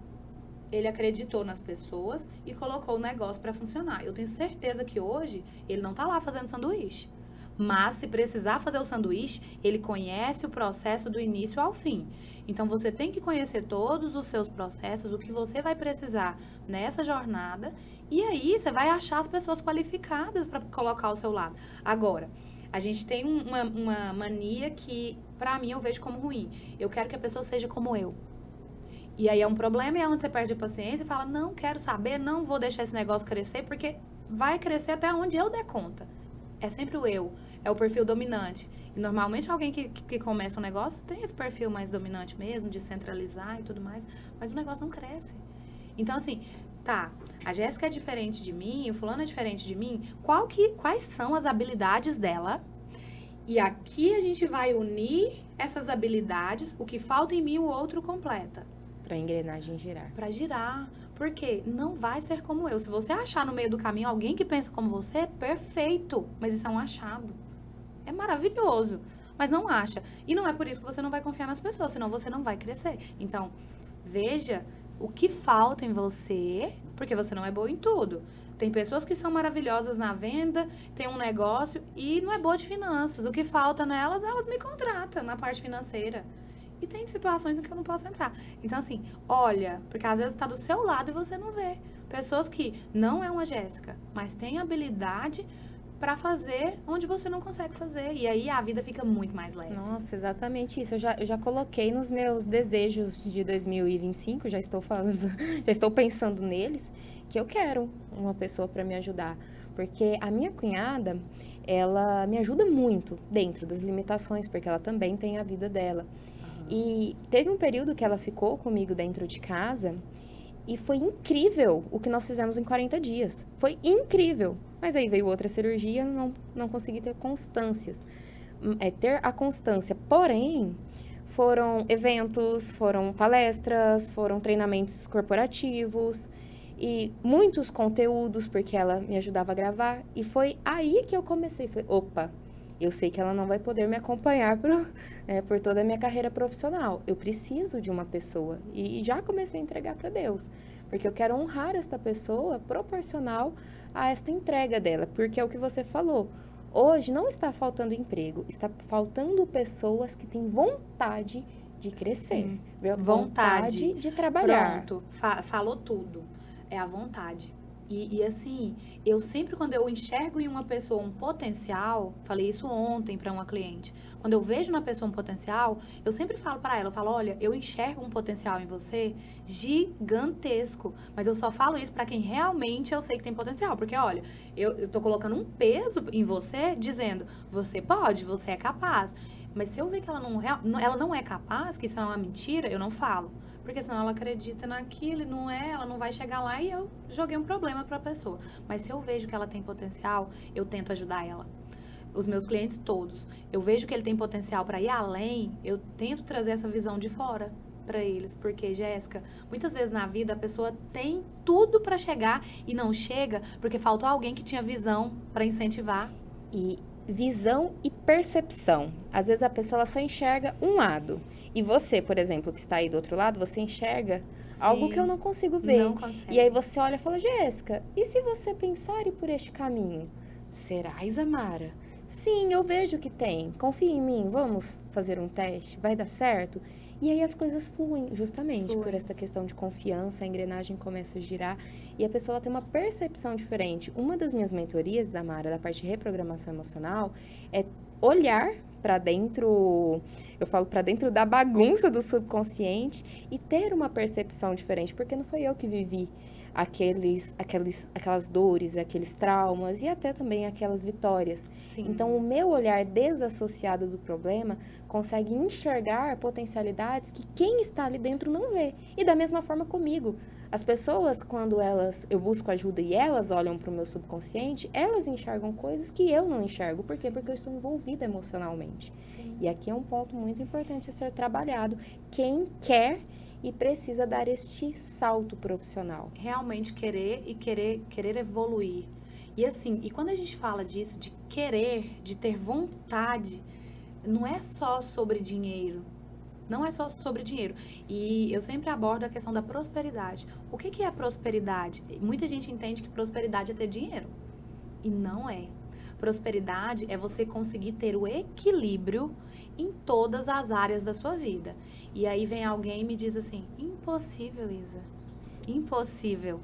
ele acreditou nas pessoas e colocou o negócio para funcionar. Eu tenho certeza que hoje ele não tá lá fazendo sanduíche. Mas, se precisar fazer o sanduíche, ele conhece o processo do início ao fim. Então, você tem que conhecer todos os seus processos, o que você vai precisar nessa jornada. E aí, você vai achar as pessoas qualificadas para colocar ao seu lado. Agora, a gente tem uma mania que, para mim, eu vejo como ruim. Eu quero que a pessoa seja como eu. E aí, é um problema, e é onde você perde a paciência e fala, não quero saber, não vou deixar esse negócio crescer, porque vai crescer até onde eu der conta. É sempre o eu, é o perfil dominante. E normalmente alguém que começa um negócio tem esse perfil mais dominante mesmo, de centralizar e tudo mais, mas o negócio não cresce. Então, assim, tá, a Jéssica é diferente de mim, o fulano é diferente de mim, quais são as habilidades dela? E aqui a gente vai unir essas habilidades, o que falta em mim o outro completa. Pra engrenagem girar. Pra girar. Porque não vai ser como eu. Se você achar no meio do caminho alguém que pensa como você, perfeito. Mas isso é um achado. É maravilhoso. Mas não acha. E não é por isso que você não vai confiar nas pessoas, senão você não vai crescer. Então, veja o que falta em você, porque você não é boa em tudo. Tem pessoas que são maravilhosas na venda, tem um negócio e não é boa de finanças. O que falta nelas, elas me contratam na parte financeira. E tem situações em que eu não posso entrar. Então, assim, olha, porque às vezes está do seu lado e você não vê. Pessoas que não é uma Jéssica, mas tem habilidade pra fazer onde você não consegue fazer. E aí a vida fica muito mais leve. Nossa, exatamente isso. Eu já coloquei nos meus desejos de 2025, já estou falando, já estou pensando neles, que eu quero uma pessoa para me ajudar. Porque a minha cunhada, ela me ajuda muito dentro das limitações, porque ela também tem a vida dela. E teve um período que ela ficou comigo dentro de casa e foi incrível o que nós fizemos em 40 dias. Foi incrível. Mas aí veio outra cirurgia, não consegui ter constâncias. Ter a constância. Porém, foram eventos, foram palestras, foram treinamentos corporativos e muitos conteúdos, porque ela me ajudava a gravar. E foi aí que eu comecei. Falei, opa, eu sei que ela não vai poder me acompanhar por toda a minha carreira profissional. Eu preciso de uma pessoa. E já comecei a entregar para Deus. Porque eu quero honrar esta pessoa proporcional a esta entrega dela. Porque é o que você falou. Hoje não está faltando emprego. Está faltando pessoas que têm vontade de crescer. Sim. Vontade de trabalhar. Pronto, falou tudo. É a vontade. E assim, eu sempre, quando eu enxergo em uma pessoa um potencial, falei isso ontem para uma cliente, quando eu vejo na pessoa um potencial, eu sempre falo para ela, eu falo, olha, eu enxergo um potencial em você gigantesco, mas eu só falo isso para quem realmente eu sei que tem potencial, porque olha, eu tô colocando um peso em você, dizendo, você pode, você é capaz, mas se eu ver que ela não é capaz, que isso é uma mentira, eu não falo. Porque senão ela acredita naquilo e ela não vai chegar lá e eu joguei um problema para a pessoa. Mas se eu vejo que ela tem potencial, eu tento ajudar ela. Os meus clientes todos, eu vejo que ele tem potencial para ir além, eu tento trazer essa visão de fora para eles. Porque, Jéssica, muitas vezes na vida a pessoa tem tudo para chegar e não chega porque faltou alguém que tinha visão para incentivar. E visão e percepção. Às vezes a pessoa ela só enxerga um lado. E você, por exemplo, que está aí do outro lado, você enxerga algo que eu não consigo ver. Não consegue. E aí você olha e fala, Jéssica, e se você pensar ir por este caminho? Será, Isamara? Sim, eu vejo que tem. Confia em mim, vamos fazer um teste, vai dar certo? E aí as coisas fluem, justamente por essa questão de confiança, a engrenagem começa a girar e a pessoa ela tem uma percepção diferente. Uma das minhas mentorias, Isamara, da parte de reprogramação emocional, é olhar para dentro, eu falo para dentro da bagunça do subconsciente e ter uma percepção diferente, porque não foi eu que vivi aquelas dores, aqueles traumas e até também aquelas vitórias. Sim. Então, o meu olhar desassociado do problema consegue enxergar potencialidades que quem está ali dentro não vê. E da mesma forma comigo. As pessoas, quando eu busco ajuda e elas olham para o meu subconsciente, elas enxergam coisas que eu não enxergo. Por quê? Porque eu estou envolvida emocionalmente. Sim. E aqui é um ponto muito importante a ser trabalhado. Quem quer e precisa dar este salto profissional. Realmente querer evoluir. E assim, e quando a gente fala disso, de querer, de ter vontade, não é só sobre dinheiro. Não é só sobre dinheiro. E eu sempre abordo a questão da prosperidade. O que é prosperidade? Muita gente entende que prosperidade é ter dinheiro. E não é. Prosperidade é você conseguir ter o equilíbrio em todas as áreas da sua vida. E aí vem alguém e me diz assim, impossível, Isa. Impossível.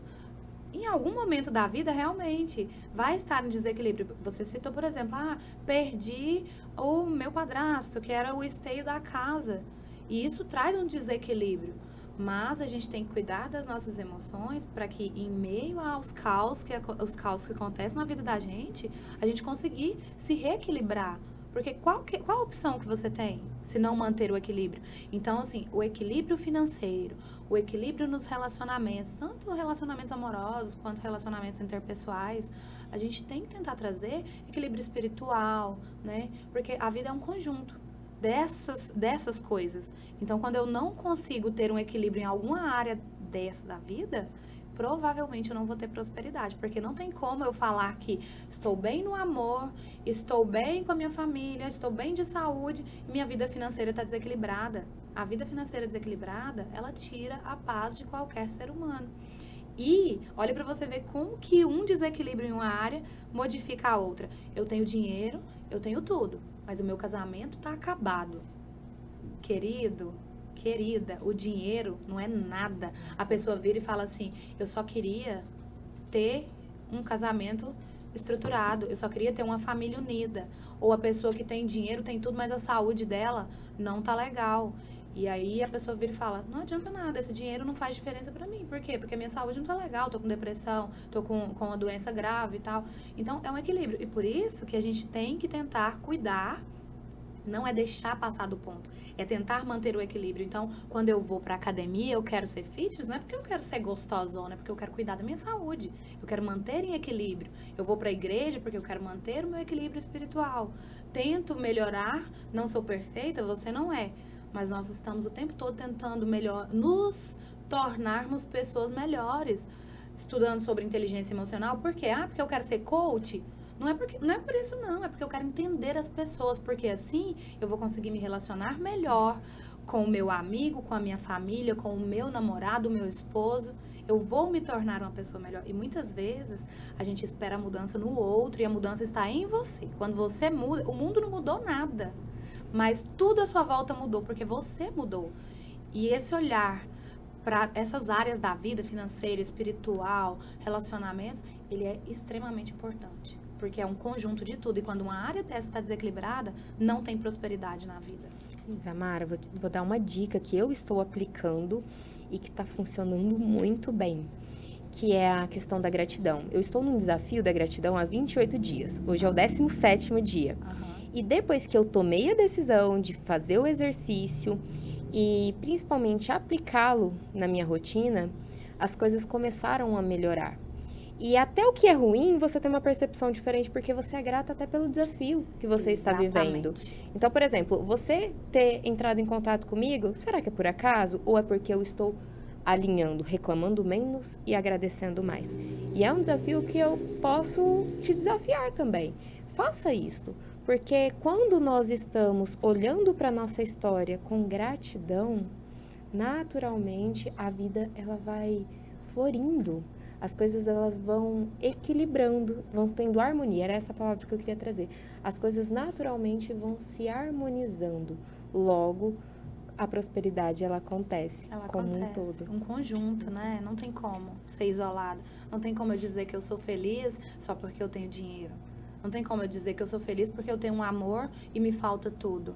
Em algum momento da vida, realmente, vai estar em desequilíbrio. Você citou, por exemplo, perdi o meu padrasto, que era o esteio da casa. E isso traz um desequilíbrio. Mas a gente tem que cuidar das nossas emoções para que, em meio aos caos que acontecem na vida da gente, a gente conseguir se reequilibrar. Porque qual a opção que você tem se não manter o equilíbrio? Então, assim, o equilíbrio financeiro, o equilíbrio nos relacionamentos, tanto relacionamentos amorosos quanto relacionamentos interpessoais, a gente tem que tentar trazer equilíbrio espiritual, né? Porque a vida é um conjunto dessas coisas. Então, quando eu não consigo ter um equilíbrio em alguma área dessa da vida, provavelmente eu não vou ter prosperidade, porque não tem como eu falar que estou bem no amor, estou bem com a minha família, estou bem de saúde e minha vida financeira está desequilibrada. A vida financeira desequilibrada, ela tira a paz de qualquer ser humano. E olha para você ver como que um desequilíbrio em uma área modifica a outra. Eu tenho dinheiro, eu tenho tudo, mas o meu casamento está acabado. Querido, querida, o dinheiro não é nada. A pessoa vira e fala assim, eu só queria ter um casamento estruturado, eu só queria ter uma família unida. Ou a pessoa que tem dinheiro, tem tudo, mas a saúde dela não tá legal. E aí a pessoa vira e fala, não adianta nada, esse dinheiro não faz diferença pra mim. Por quê? Porque a minha saúde não tá legal, tô com depressão, tô com uma doença grave e tal. Então, é um equilíbrio. E por isso que a gente tem que tentar cuidar, não é deixar passar do ponto, é tentar manter o equilíbrio. Então, quando eu vou pra academia, eu quero ser fitness, não é porque eu quero ser gostosona, é porque eu quero cuidar da minha saúde. Eu quero manter em equilíbrio. Eu vou pra igreja porque eu quero manter o meu equilíbrio espiritual. Tento melhorar, não sou perfeita, você não é. Mas nós estamos o tempo todo tentando nos tornarmos pessoas melhores. Estudando sobre inteligência emocional, por quê? Porque eu quero ser coach? Não é por isso não, é porque eu quero entender as pessoas, porque assim eu vou conseguir me relacionar melhor com o meu amigo, com a minha família, com o meu namorado, o meu esposo. Eu vou me tornar uma pessoa melhor. E muitas vezes a gente espera a mudança no outro e a mudança está em você. Quando você muda, o mundo não mudou nada, mas tudo à sua volta mudou, porque você mudou. E esse olhar para essas áreas da vida, financeira, espiritual, relacionamentos, ele é extremamente importante. Porque é um conjunto de tudo. E quando uma área dessa está desequilibrada, não tem prosperidade na vida. Isamara, vou dar uma dica que eu estou aplicando e que está funcionando muito bem, que é a questão da gratidão. Eu estou num desafio da gratidão há 28 dias. Hoje é o 17º dia. E depois que eu tomei a decisão de fazer o exercício e principalmente aplicá-lo na minha rotina, as coisas começaram a melhorar. E até o que é ruim, você tem uma percepção diferente, porque você é grata até pelo desafio que você está vivendo. Então, por exemplo, você ter entrado em contato comigo, será que é por acaso? Ou é porque eu estou alinhando, reclamando menos e agradecendo mais? E é um desafio que eu posso te desafiar também. Faça isso, porque quando nós estamos olhando para a nossa história com gratidão, naturalmente a vida ela vai florindo. As coisas elas vão equilibrando, vão tendo harmonia, era essa palavra que eu queria trazer. As coisas naturalmente vão se harmonizando, logo a prosperidade ela acontece como um todo. Um conjunto, né? Não tem como ser isolado. Não tem como eu dizer que eu sou feliz só porque eu tenho dinheiro. Não tem como eu dizer que eu sou feliz porque eu tenho um amor e me falta tudo.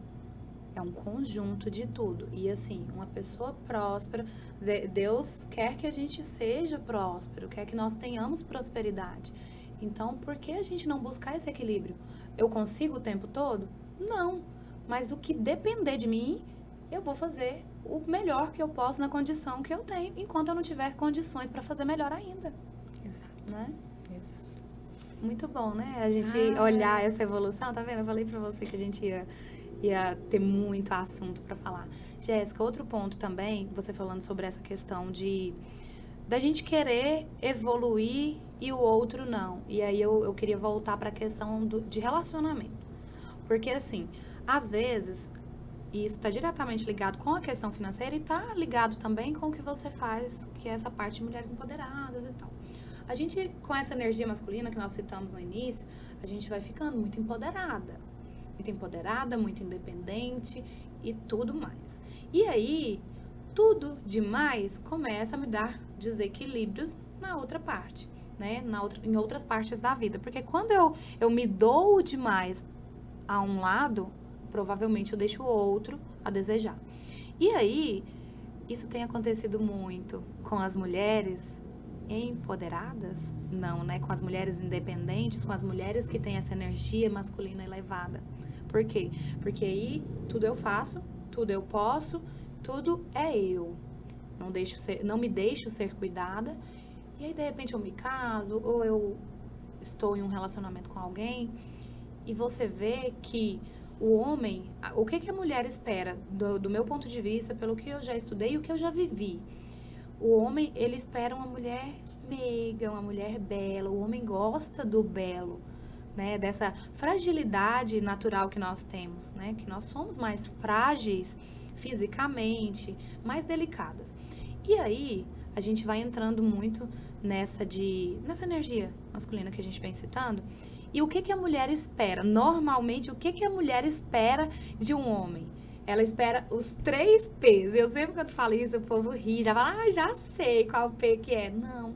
É um conjunto de tudo. E assim, uma pessoa próspera, Deus quer que a gente seja próspero, quer que nós tenhamos prosperidade. Então, por que a gente não buscar esse equilíbrio? Eu consigo o tempo todo? Não. Mas o que depender de mim, eu vou fazer o melhor que eu posso na condição que eu tenho, enquanto eu não tiver condições para fazer melhor ainda. Exato. Né? Exato. Muito bom, né? A gente olhar essa evolução, tá vendo? Eu falei para você que a gente ia ter muito assunto para falar. Jéssica, outro ponto também, você falando sobre essa questão da gente querer evoluir e o outro não. E aí eu queria voltar para a questão de relacionamento. Porque assim, às vezes, e isso está diretamente ligado com a questão financeira e está ligado também com o que você faz, que é essa parte de mulheres empoderadas e tal. A gente, com essa energia masculina que nós citamos no início, a gente vai ficando muito empoderada, muito independente e tudo mais. E aí, tudo demais começa a me dar desequilíbrios na outra parte, né? Em outras partes da vida. Porque quando eu me dou demais a um lado, provavelmente eu deixo o outro a desejar. E aí, isso tem acontecido muito com as mulheres empoderadas? Não, né? Com as mulheres independentes, com as mulheres que têm essa energia masculina elevada. Por quê? Porque aí tudo eu faço, tudo eu posso, tudo é eu. Não me deixo ser cuidada. E aí, de repente, eu me caso ou eu estou em um relacionamento com alguém e você vê que o homem... O que a mulher espera, do meu ponto de vista, pelo que eu já estudei e o que eu já vivi? O homem, ele espera uma mulher meiga, uma mulher bela. O homem gosta do belo, né? Dessa fragilidade natural que nós temos, né? Que nós somos mais frágeis fisicamente, mais delicadas. E aí, a gente vai entrando muito nessa energia masculina que a gente vem citando. E o que a mulher espera? Normalmente, o que a mulher espera de um homem? Ela espera os 3 P's. Eu sempre quando falo isso, o povo ri, já fala, já sei qual P que é. Não.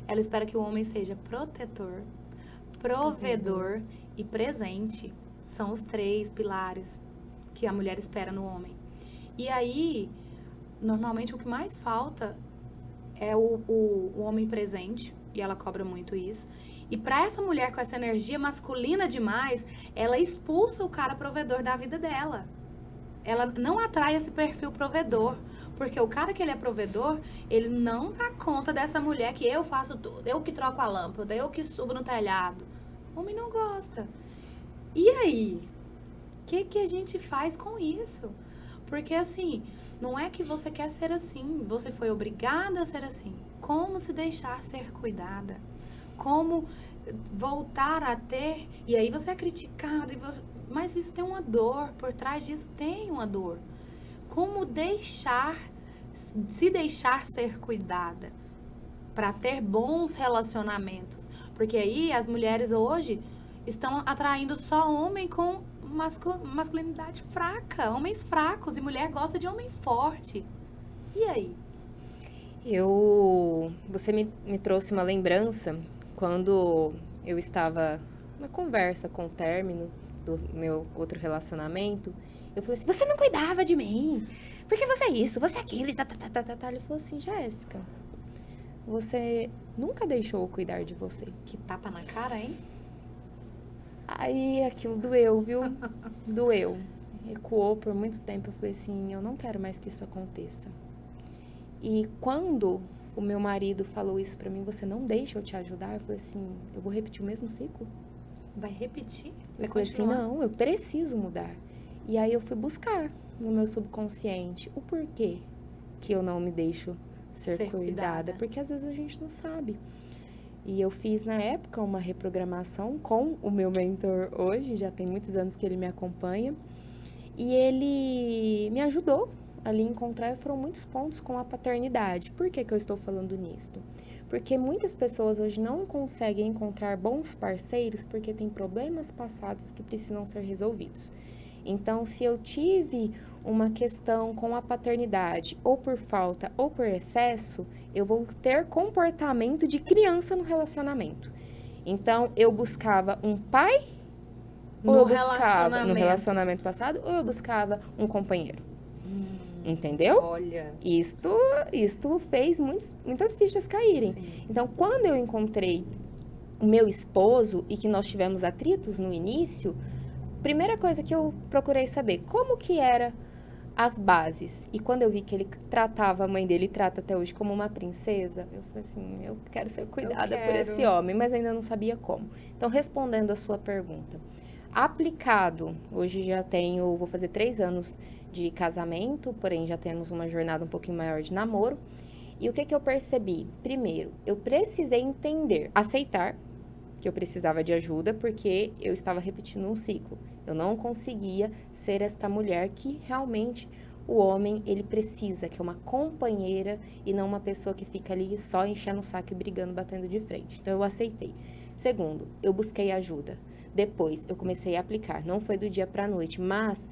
Ela espera que o homem seja protetor, provedor e presente. São os 3 pilares que a mulher espera no homem. E aí, normalmente, o que mais falta é o homem presente, e ela cobra muito isso. E para essa mulher com essa energia masculina demais, ela expulsa o cara provedor da vida dela. Ela não atrai esse perfil provedor. Porque o cara que ele é provedor, ele não dá conta dessa mulher que eu faço tudo. Eu que troco a lâmpada, eu que subo no telhado. O homem não gosta. E aí? O que a gente faz com isso? Porque assim, não é que você quer ser assim. Você foi obrigada a ser assim. Como se deixar ser cuidada? Como voltar a ter... E aí você é criticado. Mas isso tem uma dor. Por trás disso tem uma dor. Como se deixar ser cuidada para ter bons relacionamentos. Porque aí as mulheres hoje estão atraindo só homem com masculinidade fraca, homens fracos, e mulher gosta de homem forte. E aí? Você me trouxe uma lembrança quando eu estava na conversa com o término do meu outro relacionamento. Eu falei assim, você não cuidava de mim, porque você é isso, você é aquilo, Ele falou assim, Jéssica, você nunca deixou eu cuidar de você. Que tapa na cara, hein? Aí aquilo doeu, viu? Doeu. Ecoou por muito tempo. Eu falei assim, eu não quero mais que isso aconteça. E quando o meu marido falou isso pra mim, você não deixa eu te ajudar? Eu falei assim, eu vou repetir o mesmo ciclo? Vai repetir? Eu falei assim, não, eu preciso mudar. E aí eu fui buscar no meu subconsciente o porquê que eu não me deixo ser cuidada. Porque às vezes a gente não sabe. E eu fiz na época uma reprogramação com o meu mentor hoje, já tem muitos anos que ele me acompanha. E ele me ajudou ali a encontrar, e foram muitos pontos com a paternidade. Por que eu estou falando nisso? Porque muitas pessoas hoje não conseguem encontrar bons parceiros porque tem problemas passados que precisam ser resolvidos. Então, se eu tive uma questão com a paternidade, ou por falta ou por excesso, eu vou ter comportamento de criança no relacionamento. Então, eu buscava um pai, ou eu buscava no relacionamento passado, ou eu buscava um companheiro. Entendeu? Olha. Isto fez muitas fichas caírem. Sim. Então, quando eu encontrei o meu esposo e que nós tivemos atritos no início, primeira coisa que eu procurei saber, como que era as bases. E quando eu vi que ele tratava a mãe dele, trata até hoje como uma princesa, eu falei assim, eu quero ser cuidada por esse homem, mas ainda não sabia como. Então, respondendo a sua pergunta, aplicado, hoje vou fazer 3 anos de casamento, porém já temos uma jornada um pouquinho maior de namoro. E o que eu percebi? Primeiro, eu precisei entender, aceitar que eu precisava de ajuda, porque eu estava repetindo um ciclo. Eu não conseguia ser esta mulher que realmente o homem, ele precisa, que é uma companheira e não uma pessoa que fica ali só enchendo o saco e brigando, batendo de frente. Então, eu aceitei. Segundo, eu busquei ajuda. Depois, eu comecei a aplicar. Não foi do dia pra noite, mas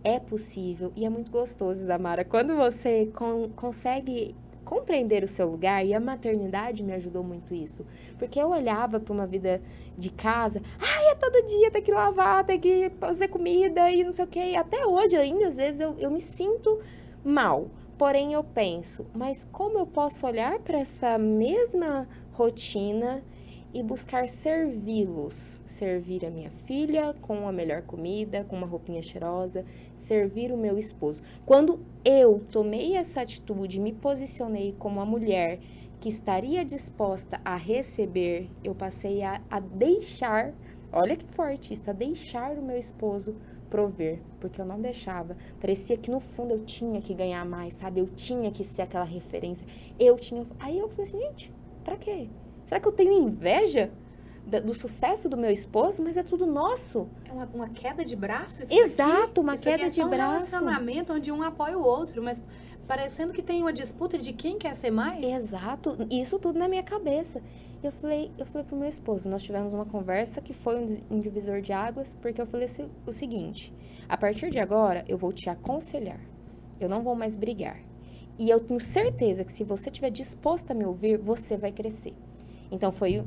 é possível e é muito gostoso, Zamara. Quando você consegue compreender o seu lugar, e a maternidade me ajudou muito isso, porque eu olhava para uma vida de casa, é todo dia, tem que lavar, tem que fazer comida e não sei o que, até hoje ainda, às vezes eu me sinto mal, porém eu penso, mas como eu posso olhar para essa mesma rotina e buscar servi-los, servir a minha filha com a melhor comida, com uma roupinha cheirosa, servir o meu esposo. Quando eu tomei essa atitude, me posicionei como a mulher que estaria disposta a receber, eu passei a deixar, olha que forte isso, a deixar o meu esposo prover, porque eu não deixava. Parecia que no fundo eu tinha que ganhar mais, sabe? Eu tinha que ser aquela referência. Aí eu falei assim, gente, pra quê? Será que eu tenho inveja do sucesso do meu esposo? Mas é tudo nosso. É uma queda de braço? Exato, uma queda de braço. É um relacionamento onde um apoia o outro, mas parecendo que tem uma disputa de quem quer ser mais. Exato, isso tudo na minha cabeça. Eu falei pro meu esposo, nós tivemos uma conversa que foi um divisor de águas, porque eu falei o seguinte, a partir de agora eu vou te aconselhar, eu não vou mais brigar. E eu tenho certeza que se você estiver disposto a me ouvir, você vai crescer. Então, foi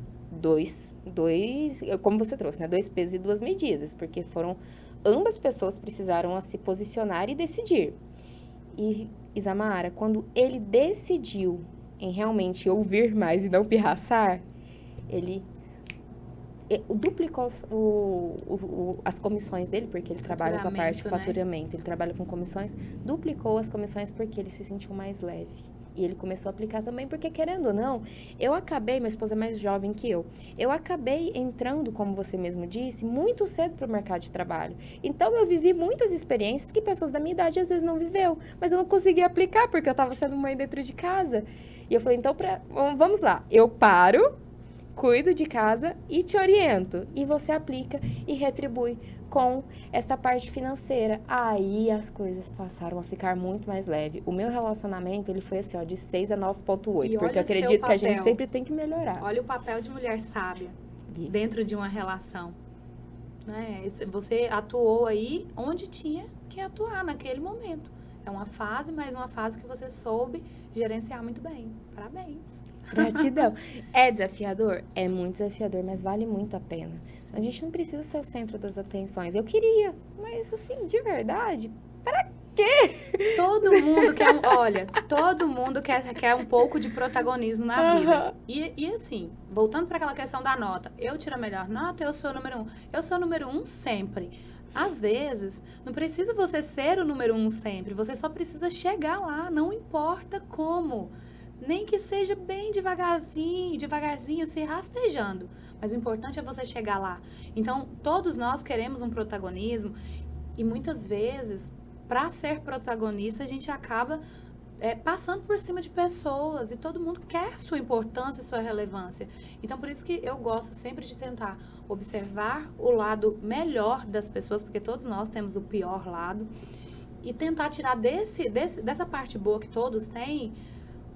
como você trouxe, né? 2 pesos e 2 medidas, porque ambas pessoas precisaram se posicionar e decidir. E, Isamara, quando ele decidiu em realmente ouvir mais e não pirraçar, ele duplicou as comissões dele, porque ele trabalha com a parte de faturamento, ele trabalha com comissões, duplicou as comissões porque ele se sentiu mais leve. E ele começou a aplicar também, porque querendo ou não, minha esposa é mais jovem que eu acabei entrando, como você mesmo disse, muito cedo para o mercado de trabalho. Então, eu vivi muitas experiências que pessoas da minha idade às vezes não viveu, mas eu não conseguia aplicar, porque eu estava sendo mãe dentro de casa. E eu falei, então, vamos lá, eu paro, cuido de casa e te oriento. E você aplica e retribui com essa parte financeira. Aí as coisas passaram a ficar muito mais leve. O meu relacionamento, ele foi assim, ó, de 6 a 9,8. Porque eu acredito que a gente sempre tem que melhorar. Olha o papel de mulher sábia dentro de uma relação. Né? Você atuou aí onde tinha que atuar naquele momento. É uma fase, mas uma fase que você soube gerenciar muito bem. Parabéns. Gratidão. É desafiador? É muito desafiador, mas vale muito a pena. Sim. A gente não precisa ser o centro das atenções. Eu queria, mas assim, de verdade, para quê? Todo mundo quer um pouco de protagonismo na vida. E assim, voltando para aquela questão da nota, eu tiro a melhor nota, eu sou o número 1. Eu sou o número 1 sempre. Às vezes, não precisa você ser o número 1 sempre, você só precisa chegar lá, não importa como. Nem que seja bem devagarzinho, se rastejando. Mas o importante é você chegar lá. Então, todos nós queremos um protagonismo e muitas vezes, para ser protagonista, a gente acaba passando por cima de pessoas e todo mundo quer sua importância, sua relevância. Então, por isso que eu gosto sempre de tentar observar o lado melhor das pessoas, porque todos nós temos o pior lado, e tentar tirar dessa parte boa que todos têm,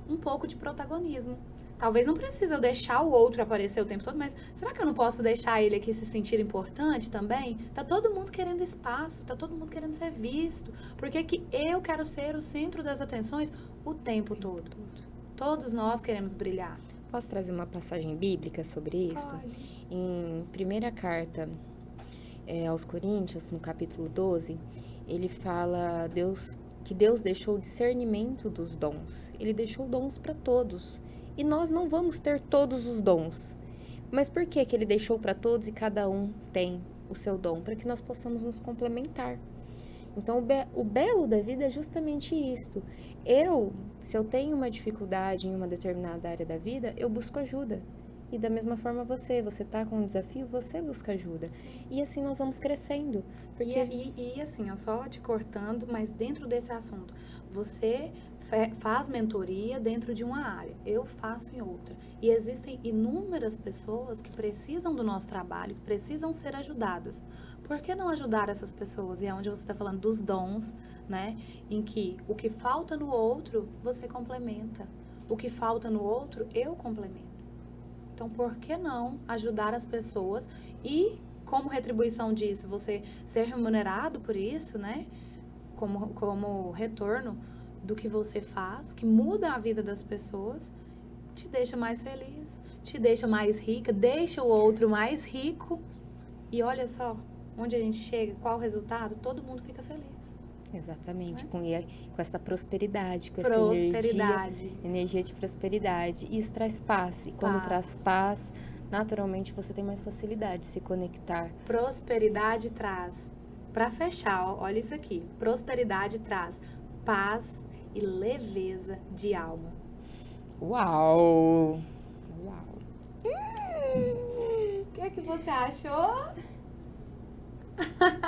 um pouco de protagonismo. Talvez não precise eu deixar o outro aparecer o tempo todo, mas será que eu não posso deixar ele aqui se sentir importante também? Tá todo mundo querendo espaço, tá todo mundo querendo ser visto. Por que que eu quero ser o centro das atenções o tempo todo? Todos nós queremos brilhar. Posso trazer uma passagem bíblica sobre isso? Pode. Em primeira carta aos Coríntios, no capítulo 12, ele fala que Deus deixou discernimento dos dons. Ele deixou dons para todos. E nós não vamos ter todos os dons. Mas por que ele deixou para todos e cada um tem o seu dom? Para que nós possamos nos complementar. Então, o belo da vida é justamente isto. Se eu tenho uma dificuldade em uma determinada área da vida, eu busco ajuda. E da mesma forma você tá com um desafio, você busca ajuda. Sim. E assim nós vamos crescendo. Porque... E assim, só te cortando, mas dentro desse assunto, você faz mentoria dentro de uma área, eu faço em outra. E existem inúmeras pessoas que precisam do nosso trabalho, que precisam ser ajudadas. Por que não ajudar essas pessoas? E é onde você está falando dos dons, né? Em que o que falta no outro, você complementa. O que falta no outro, eu complemento. Então, por que não ajudar as pessoas e, como retribuição disso, você ser remunerado por isso, né? Como retorno do que você faz, que muda a vida das pessoas, te deixa mais feliz, te deixa mais rica, deixa o outro mais rico. E olha só, onde a gente chega, qual o resultado? Todo mundo fica feliz. Exatamente, com essa prosperidade, com essa energia de prosperidade. Isso traz paz. E quando traz paz, naturalmente você tem mais facilidade de se conectar. Prosperidade traz, para fechar, olha isso aqui. Prosperidade traz paz e leveza de alma. Uau! O que é que você achou?